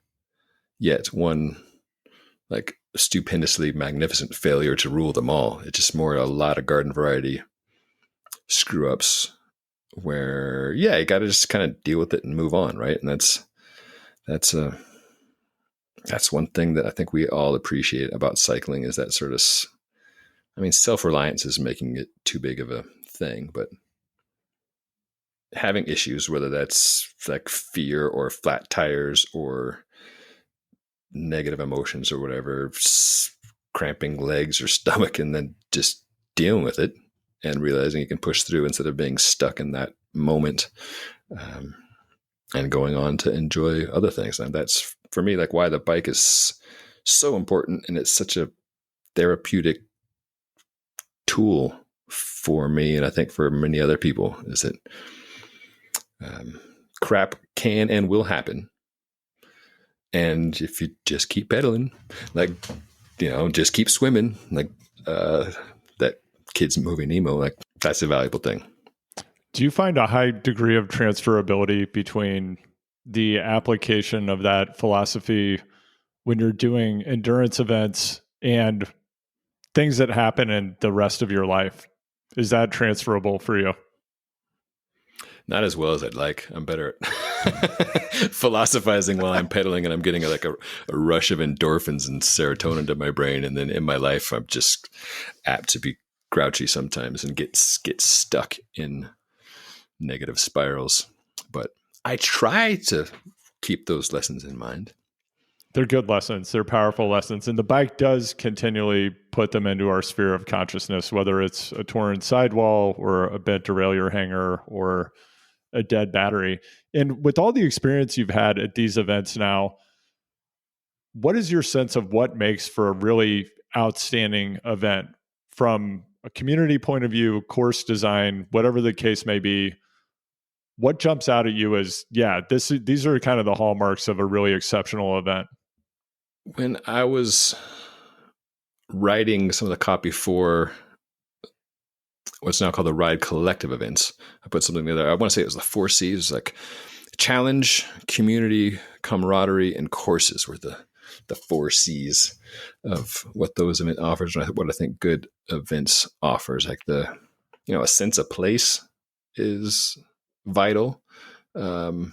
yet one like stupendously magnificent failure to rule them all. It's just more a lot of garden variety screw ups where you got to just kind of deal with it and move on, right? And that's one thing that I think we all appreciate about cycling, is that sort of, self-reliance is making it too big of a thing, but having issues, whether that's like fear or flat tires or negative emotions or whatever, cramping legs or stomach, and then just dealing with it and realizing you can push through instead of being stuck in that moment, and going on to enjoy other things. And that's for me, like why the bike is so important. And it's such a therapeutic tool for me. And I think for many other people, is that crap can and will happen. And if you just keep pedaling, like, just keep swimming, like that kid's movie Nemo, like that's a valuable thing. Do you find a high degree of transferability between the application of that philosophy when you're doing endurance events and things that happen in the rest of your life? Is that transferable for you? Not as well as I'd like. I'm better at philosophizing while I'm pedaling, and I'm getting a rush of endorphins and serotonin to my brain. And then in my life, I'm just apt to be grouchy sometimes and get stuck in negative spirals. But I try to keep those lessons in mind. They're good lessons. They're powerful lessons. And the bike does continually put them into our sphere of consciousness, whether it's a torn sidewall or a bent derailleur hanger or a dead battery. And with all the experience you've had at these events now, what is your sense of what makes for a really outstanding event from a community point of view, course design, whatever the case may be? What jumps out at you as, yeah, these are kind of the hallmarks of a really exceptional event? When I was writing some of the copy for what's now called the Ride Collective events, I put something together. I want to say it was the 4Cs, like challenge, community, camaraderie, and courses were the 4Cs of what those event offers, and what I think good events offers. Like a sense of place is vital. Good,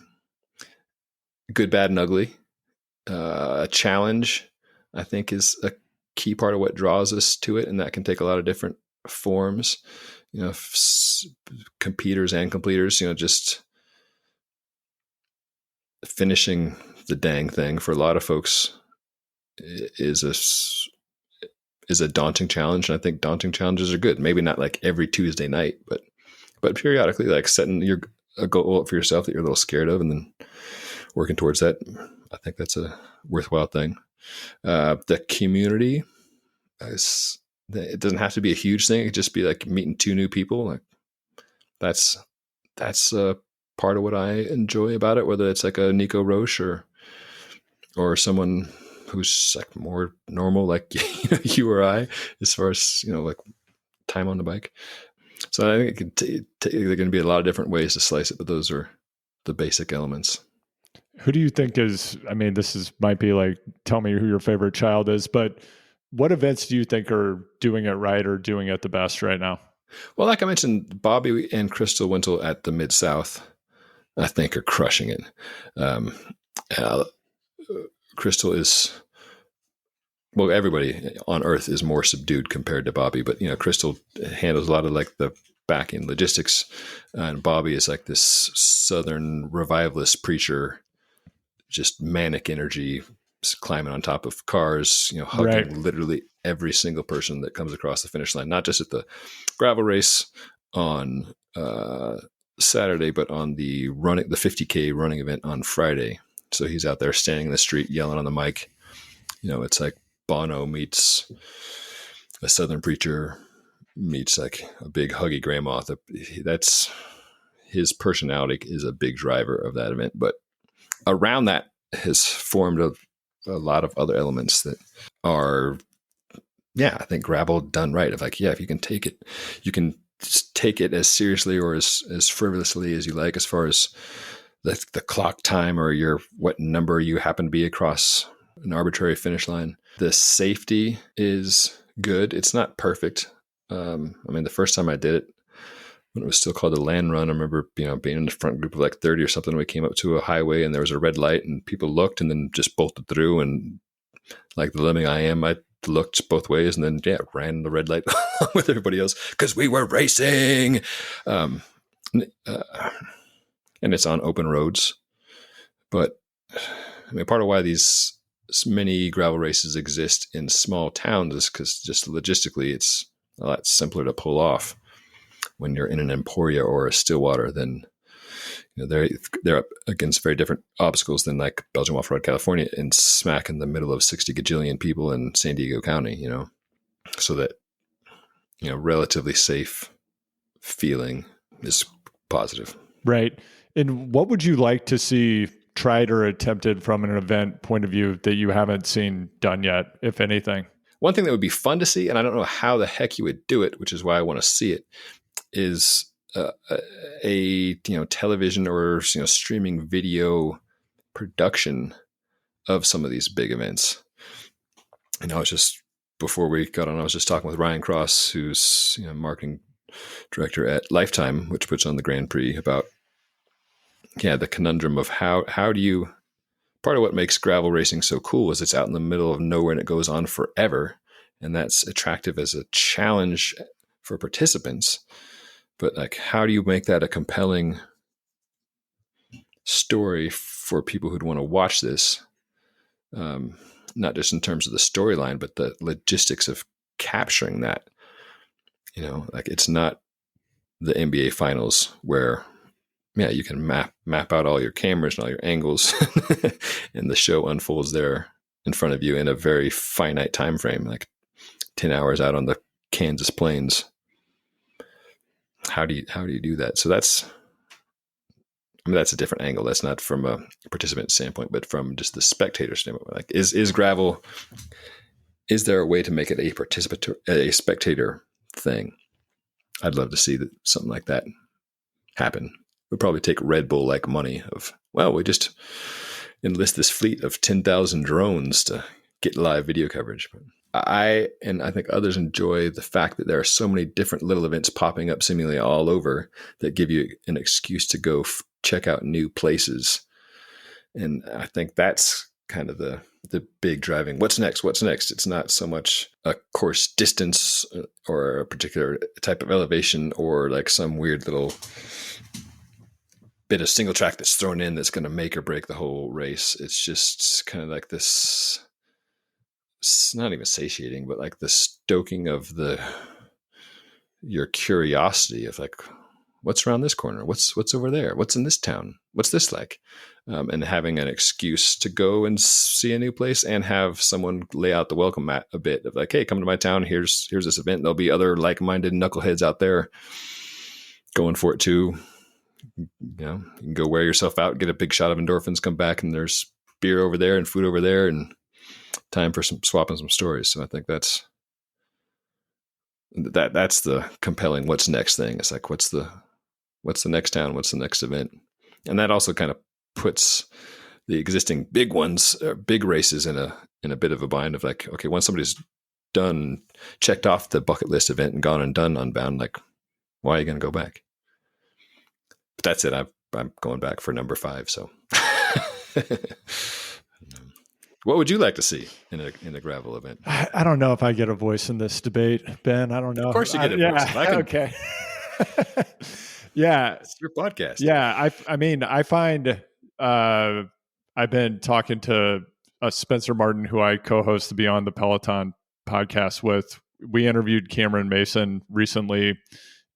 bad, and ugly. A challenge, I think, is a key part of what draws us to it, and that can take a lot of different forms. Competers and completers. Just finishing the dang thing for a lot of folks is a daunting challenge, and I think daunting challenges are good. Maybe not like every Tuesday night, but periodically, like setting a goal up for yourself that you're a little scared of, and then working towards that. I think that's a worthwhile thing. The community it doesn't have to be a huge thing. It could just be like meeting two new people. Like that's part of what I enjoy about it, whether it's like a Nico Roche or someone who's like more normal, like you or I, as far as like time on the bike. So I think there are going to be a lot of different ways to slice it, but those are the basic elements. Who do you think is, I mean, might be like, tell me who your favorite child is, but what events do you think are doing it right or doing it the best right now? Well, like I mentioned, Bobby and Crystal Wintle at the Mid-South, I think, are crushing it. Crystal is, well, everybody on Earth is more subdued compared to Bobby, but Crystal handles a lot of like the back end logistics, and Bobby is like this Southern revivalist preacher, just manic energy, climbing on top of cars, hugging literally every single person that comes across the finish line, not just at the gravel race on Saturday, but on the 50K running event on Friday. So he's out there standing in the street, yelling on the mic. It's like Bono meets a Southern preacher meets like a big huggy grandma. That's his personality is a big driver of that event. But around that has formed a lot of other elements that are, I think gravel done right. Of like, if you can take it, you can take it as seriously or as frivolously as you like, as far as the clock time or what number you happen to be across an arbitrary finish line. The safety is good. It's not perfect. The first time I did it, when it was still called the Land Run, I remember, being in the front group of like 30 or something. We came up to a highway and there was a red light and people looked and then just bolted through. And like the lemming I am, I looked both ways and then, ran the red light with everybody else because we were racing. And it's on open roads. But part of why these many gravel races exist in small towns is because just logistically, it's a lot simpler to pull off when you're in an Emporia or a Stillwater. Then they're up against very different obstacles than like Belgium Off-Road California and smack in the middle of 60 gajillion people in San Diego County, so that, relatively safe feeling is positive. Right. And what would you like to see tried or attempted from an event point of view that you haven't seen done yet, if anything? One thing that would be fun to see, and I don't know how the heck you would do it, which is why I want to see it, is a television or streaming video production of some of these big events. And I was just, before we got on, I was just talking with Ryan Cross, who's marketing director at Lifetime, which puts on the Grand Prix, about the conundrum of how do you, part of what makes gravel racing so cool is it's out in the middle of nowhere and it goes on forever, and that's attractive as a challenge for participants. But like, how do you make that a compelling story for people who'd want to watch this? Not just in terms of the storyline, but the logistics of capturing that. Like, it's not the NBA finals where, you can map out all your cameras and all your angles and the show unfolds there in front of you in a very finite time frame. Like, 10 hours out on the Kansas plains. How do you do that? So that's a different angle. That's not from a participant standpoint, but from just the spectator standpoint. Like, is gravel? Is there a way to make it a spectator thing? I'd love to see something like that happen. We'd probably take Red Bull like money of, well, we just enlist this fleet of 10,000 drones to get live video coverage. But I think others enjoy the fact that there are so many different little events popping up seemingly all over that give you an excuse to go check out new places. And I think that's kind of the big driving. What's next? It's not so much a course distance or a particular type of elevation or like some weird little bit of single track that's thrown in that's going to make or break the whole race. It's just kind of like this, it's not even satiating, but like the stoking of your curiosity of like, what's around this corner? What's over there? What's in this town? What's this like? And having an excuse to go and see a new place and have someone lay out the welcome mat a bit of like, hey, come to my town. Here's this event. There'll be other like-minded knuckleheads out there going for it too. You can go wear yourself out, get a big shot of endorphins, come back, and there's beer over there and food over there, and time for some swapping some stories. So I think that's the compelling what's next thing. It's like, what's the next town? What's the next event? And that also kind of puts the existing big ones, big races in a bit of a bind of like, okay, once somebody's done, checked off the bucket list event and gone and done Unbound, like, why are you going to go back? But that's it. I'm going back for number 5. So what would you like to see in a gravel event? I don't know if I get a voice in this debate, Ben. I don't know. Of course you get a voice. Okay. Yeah. It's your podcast. Yeah. I mean, I find I've been talking to Spencer Martin, who I co-host the Beyond the Peloton podcast with. We interviewed Cameron Mason recently,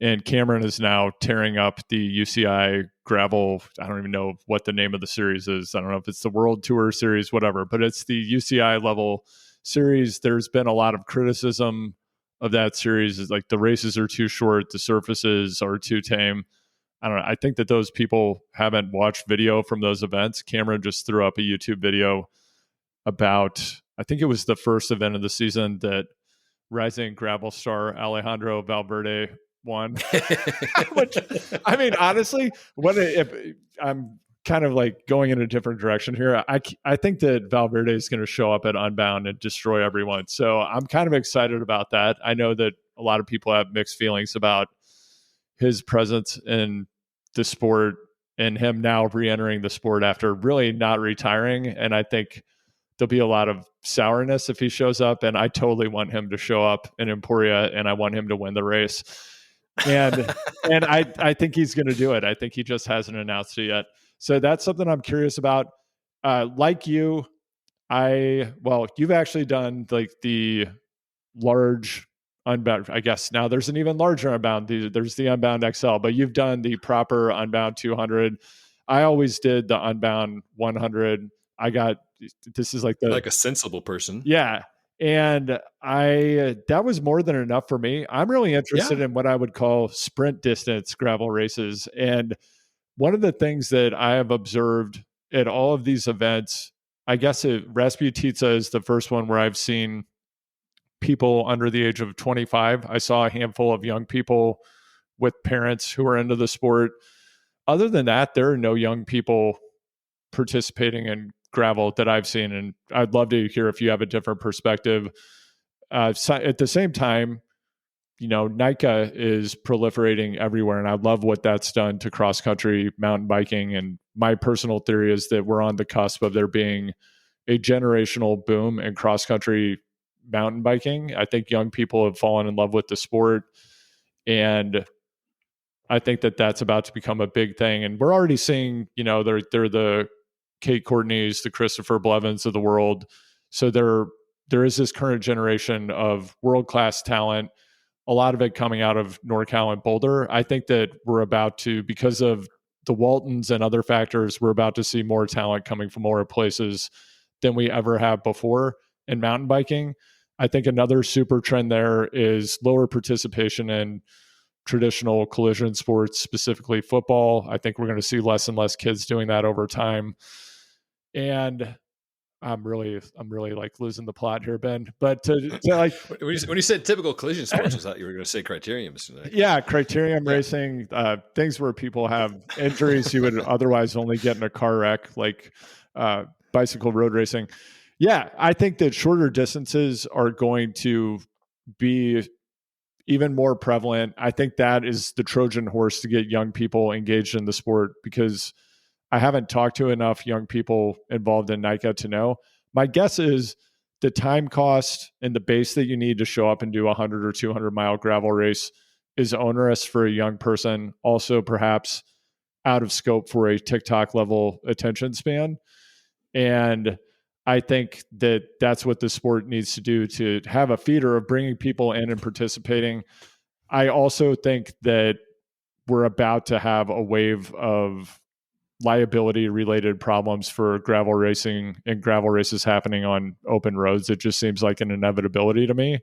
and Cameron is now tearing up the UCI gravel. I don't even know what the name of the series is. I don't know if it's the World Tour Series, whatever, but it's the UCI level series. There's been a lot of criticism of that series. It's like the races are too short, the surfaces are too tame. I don't know. I think that those people haven't watched video from those events. Cameron just threw up a YouTube video about, I think it was the first event of the season that rising gravel star Alejandro Valverde won. Which, I mean, honestly, if I'm kind of like going in a different direction here, I think that Valverde is going to show up at Unbound and destroy everyone. So I'm kind of excited about that. I know that a lot of people have mixed feelings about his presence in the sport and him now re-entering the sport after really not retiring. And I think there'll be a lot of sourness if he shows up, and I totally want him to show up in Emporia, and I want him to win the race. And I think he's going to do it. I think he just hasn't announced it yet. So that's something I'm curious about. Like you, you've actually done like the large Unbound. I guess now there's an even larger Unbound. There's the Unbound XL, but you've done the proper Unbound 200. I always did the Unbound 100. This is like a sensible person. Yeah. And that was more than enough for me. I'm really interested in what I would call sprint distance gravel races. And one of the things that I have observed at all of these events, I guess Rasputica is the first one where I've seen people under the age of 25. I saw a handful of young people with parents who are into the sport. Other than that, there are no young people participating in gravel that I've seen, and I'd love to hear if you have a different perspective. So at the same time, NICA is proliferating everywhere, and I love what that's done to cross-country mountain biking. And my personal theory is that we're on the cusp of there being a generational boom in cross-country mountain biking. I think young people have fallen in love with the sport, and I think that that's about to become a big thing. And we're already seeing, they're the Kate Courtneys, the Christopher Blevins of the world. So there is this current generation of world-class talent, a lot of it coming out of NorCal and Boulder. I think that we're about to, because of the Waltons and other factors, we're about to see more talent coming from more places than we ever have before in mountain biking. I think another super trend there is lower participation in traditional collision sports, specifically football. I think we're going to see less and less kids doing that over time. And I'm really like losing the plot here, Ben. But to like when you said typical collision sports, I thought you were going to say criteriums. Yeah, criterium racing, things where people have injuries you would otherwise only get in a car wreck, like bicycle road racing. Yeah, I think that shorter distances are going to be even more prevalent. I think that is the Trojan horse to get young people engaged in the sport, because I haven't talked to enough young people involved in NICA to know. My guess is the time cost and the base that you need to show up and do a 100 or 200 mile gravel race is onerous for a young person. Also, perhaps out of scope for a TikTok level attention span. And I think that that's what the sport needs to do, to have a feeder of bringing people in and participating. I also think that we're about to have a wave of liability related problems for gravel racing and gravel races happening on open roads. It just seems like an inevitability to me.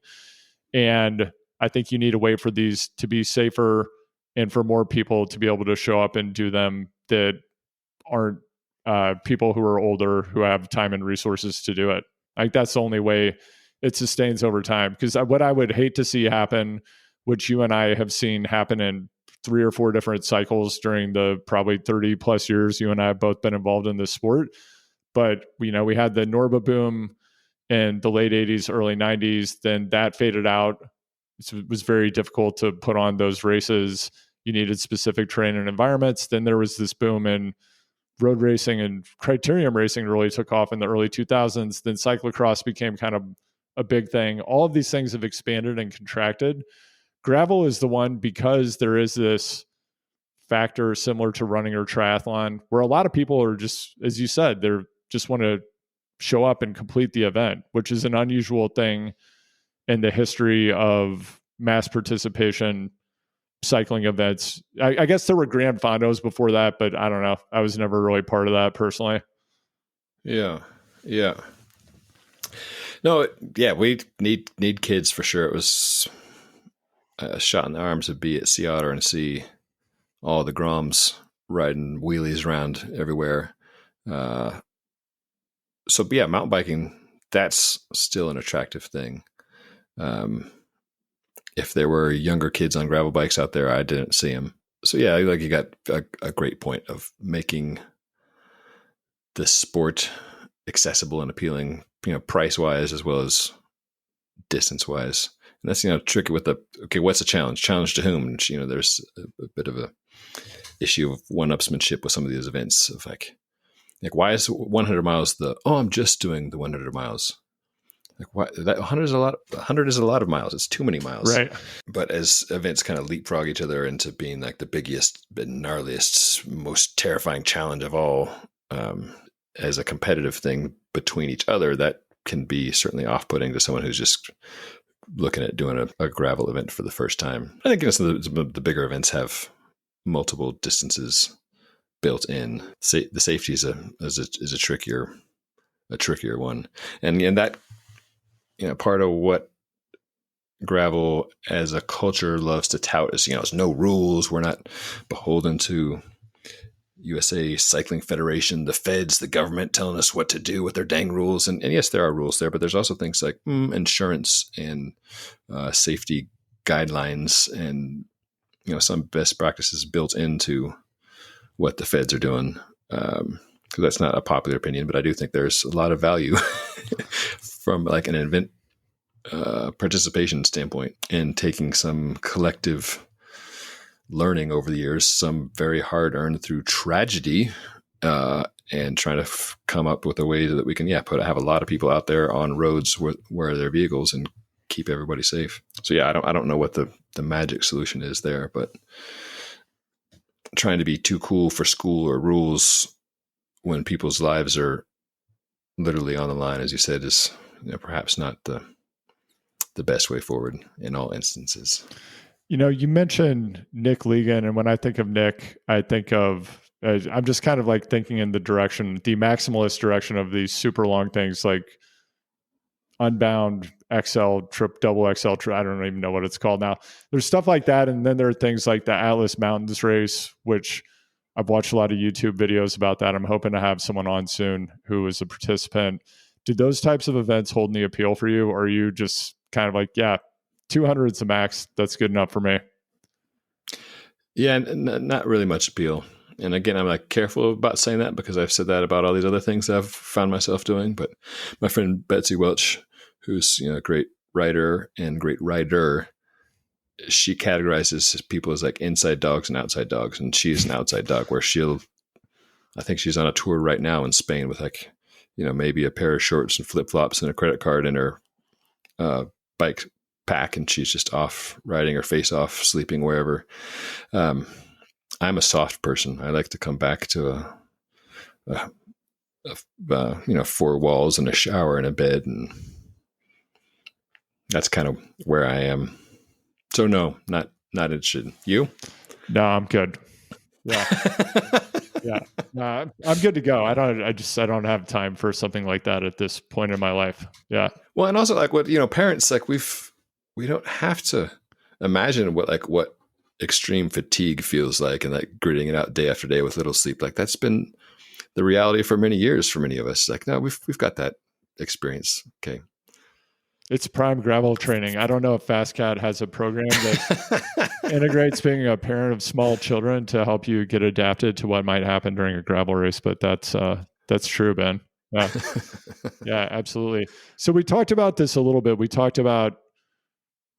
And I think you need a way for these to be safer and for more people to be able to show up and do them that aren't people who are older, who have time and resources to do it. Like that's the only way it sustains over time. Because what I would hate to see happen, which you and I have seen happen in 3 or 4 different cycles during the probably 30 plus years you and I have both been involved in this sport. But, we had the Norba boom in the late 80s, early 90s. Then that faded out. It was very difficult to put on those races. You needed specific terrain and environments. Then there was this boom in road racing, and criterium racing really took off in the early 2000s. Then cyclocross became kind of a big thing. All of these things have expanded and contracted. Gravel is the one, because there is this factor similar to running or triathlon, where a lot of people are just, as you said, they're just want to show up and complete the event, which is an unusual thing in the history of mass participation cycling events. I guess there were Grand Fondos before that, but I don't know. I was never really part of that personally. Yeah. No, yeah, we need kids for sure. It was a shot in the arms to be at Sea Otter and see all the Groms riding wheelies around everywhere. So yeah, mountain biking, that's still an attractive thing. If there were younger kids on gravel bikes out there, I didn't see them. So yeah, like you got a great point of making the sport accessible and appealing, price wise as well as distance wise. And that's, tricky with what's the challenge? Challenge to whom? And, there's a bit of a issue of one-upsmanship with some of these events of like why is 100 miles I'm just doing the 100 miles. Like why that 100 is a lot. 100 is a lot of miles. It's too many miles. Right. But as events kind of leapfrog each other into being like the biggest, gnarliest, most terrifying challenge of all, as a competitive thing between each other, that can be certainly off-putting to someone who's just looking at doing a gravel event for the first time. I think the bigger events have multiple distances built in. The safety is a trickier one, and that part of what gravel as a culture loves to tout is it's no rules. We're not beholden to USA Cycling Federation, the feds, the government telling us what to do with their dang rules. And yes, there are rules there, but there's also things like insurance and safety guidelines and, some best practices built into what the feds are doing. Because that's not a popular opinion, but I do think there's a lot of value from like an event participation standpoint and taking some collective learning over the years, some very hard earned through tragedy, and trying to come up with a way that we can, have a lot of people out there on roads where their vehicles and keep everybody safe. So yeah, I don't know what the magic solution is there, but trying to be too cool for school or rules when people's lives are literally on the line, as you said, is perhaps not the best way forward in all instances. You mentioned Nick Legan, and when I think of Nick, I think of I'm just kind of like thinking in the maximalist direction of these super long things like Unbound, XL, double XL, I don't even know what it's called now. There's stuff like that. And then there are things like the Atlas Mountains race, which I've watched a lot of YouTube videos about that. I'm hoping to have someone on soon who is a participant. Do those types of events hold any appeal for you? Or are you just kind of like, yeah, 200 is the max. That's good enough for me. Yeah, not really much appeal. And again, I'm like careful about saying that because I've said that about all these other things that I've found myself doing. But my friend Betsy Welch, who's a great writer and great rider, she categorizes people as like inside dogs and outside dogs, and she's an outside dog where I think she's on a tour right now in Spain with like, maybe a pair of shorts and flip flops and a credit card in her bike pack, and she's just off riding her face off, sleeping wherever. I'm a soft person. I like to come back to four walls and a shower and a bed, and that's kind of where I am. So no, not interested. You? No, I'm good. Yeah. Yeah. I'm good to go. I don't have time for something like that at this point in my life. Yeah. Well, and also like what, parents, like we don't have to imagine what extreme fatigue feels like and like gritting it out day after day with little sleep. Like that's been the reality for many years for many of us. Like, no, we've got that experience. Okay. It's prime gravel training. I don't know if Fast Cat has a program that integrates being a parent of small children to help you get adapted to what might happen during a gravel race, but that's true, Ben. Yeah. Yeah, absolutely. So we talked about this a little bit. We talked about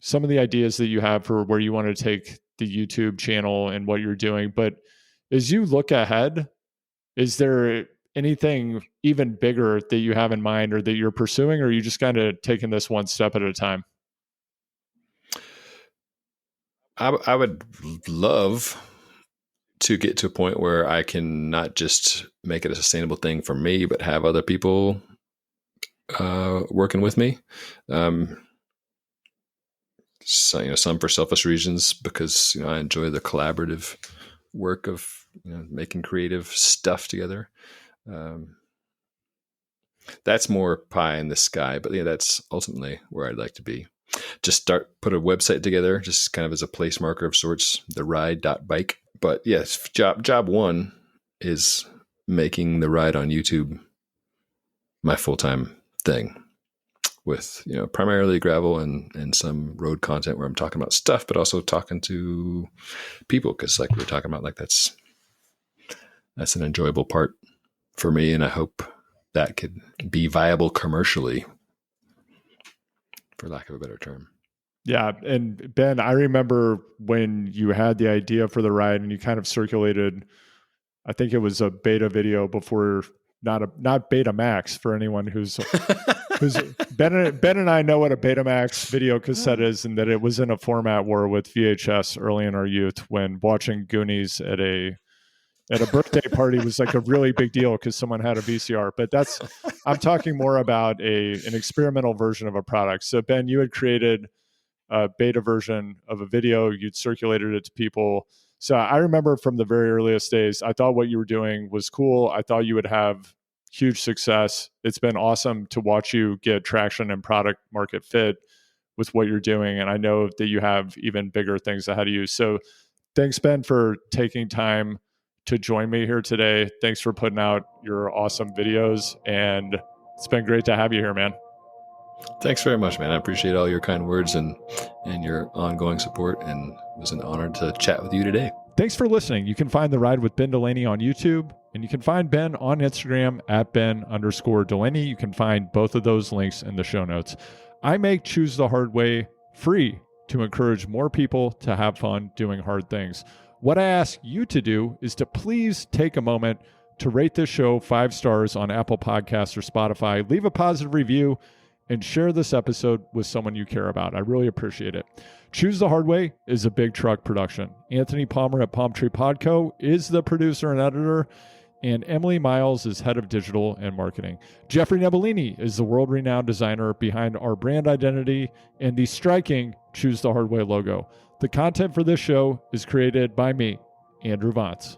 some of the ideas that you have for where you want to take the YouTube channel and what you're doing. But as you look ahead, is there anything even bigger that you have in mind or that you're pursuing, or are you just kind of taking this one step at a time? I would love to get to a point where I can not just make it a sustainable thing for me, but have other people working with me. So, some for selfish reasons, because I enjoy the collaborative work of making creative stuff together. That's more pie in the sky, but that's ultimately where I'd like to be. Just put a website together, just kind of as a place marker of sorts, the ride.bike. But yes, job one is making the ride on YouTube my full-time thing, with primarily gravel and some road content where I'm talking about stuff, but also talking to people, because like we were talking about, like that's an enjoyable part for me, and I hope that could be viable commercially, for lack of a better term. Yeah. And Ben, I remember when you had the idea for the ride and you kind of circulated, I think it was a beta video before, not Betamax for anyone who's Ben and I know what a Betamax video cassette is, and that it was in a format war with VHS early in our youth, when watching Goonies at a birthday party was like a really big deal because someone had a VCR. But I'm talking more about an experimental version of a product. So Ben, you had created a beta version of a video, you'd circulated it to people. So I remember from the very earliest days, I thought what you were doing was cool. I thought you would have huge success. It's been awesome to watch you get traction and product market fit with what you're doing. And I know that you have even bigger things ahead of you. So thanks, Ben, for taking time to join me here today. Thanks for putting out your awesome videos. And it's been great to have you here, man. Thanks very much, man. I appreciate all your kind words and your ongoing support, and it was an honor to chat with you today. Thanks for listening. You can find The Ride with Ben Delaney on YouTube, and you can find Ben on Instagram at Ben_Delaney. You can find both of those links in the show notes. I make Choose the Hard Way free to encourage more people to have fun doing hard things. What I ask you to do is to please take a moment to rate this show 5 stars on Apple Podcasts or Spotify. Leave a positive review and share this episode with someone you care about. I really appreciate it. Choose the Hard Way is a Big Truck production. Anthony Palmer at Palm Tree Podco is the producer and editor, and Emily Miles is head of digital and marketing. Jeffrey Nebellini is the world-renowned designer behind our brand identity and the striking Choose the Hard Way logo. The content for this show is created by me, Andrew Vance.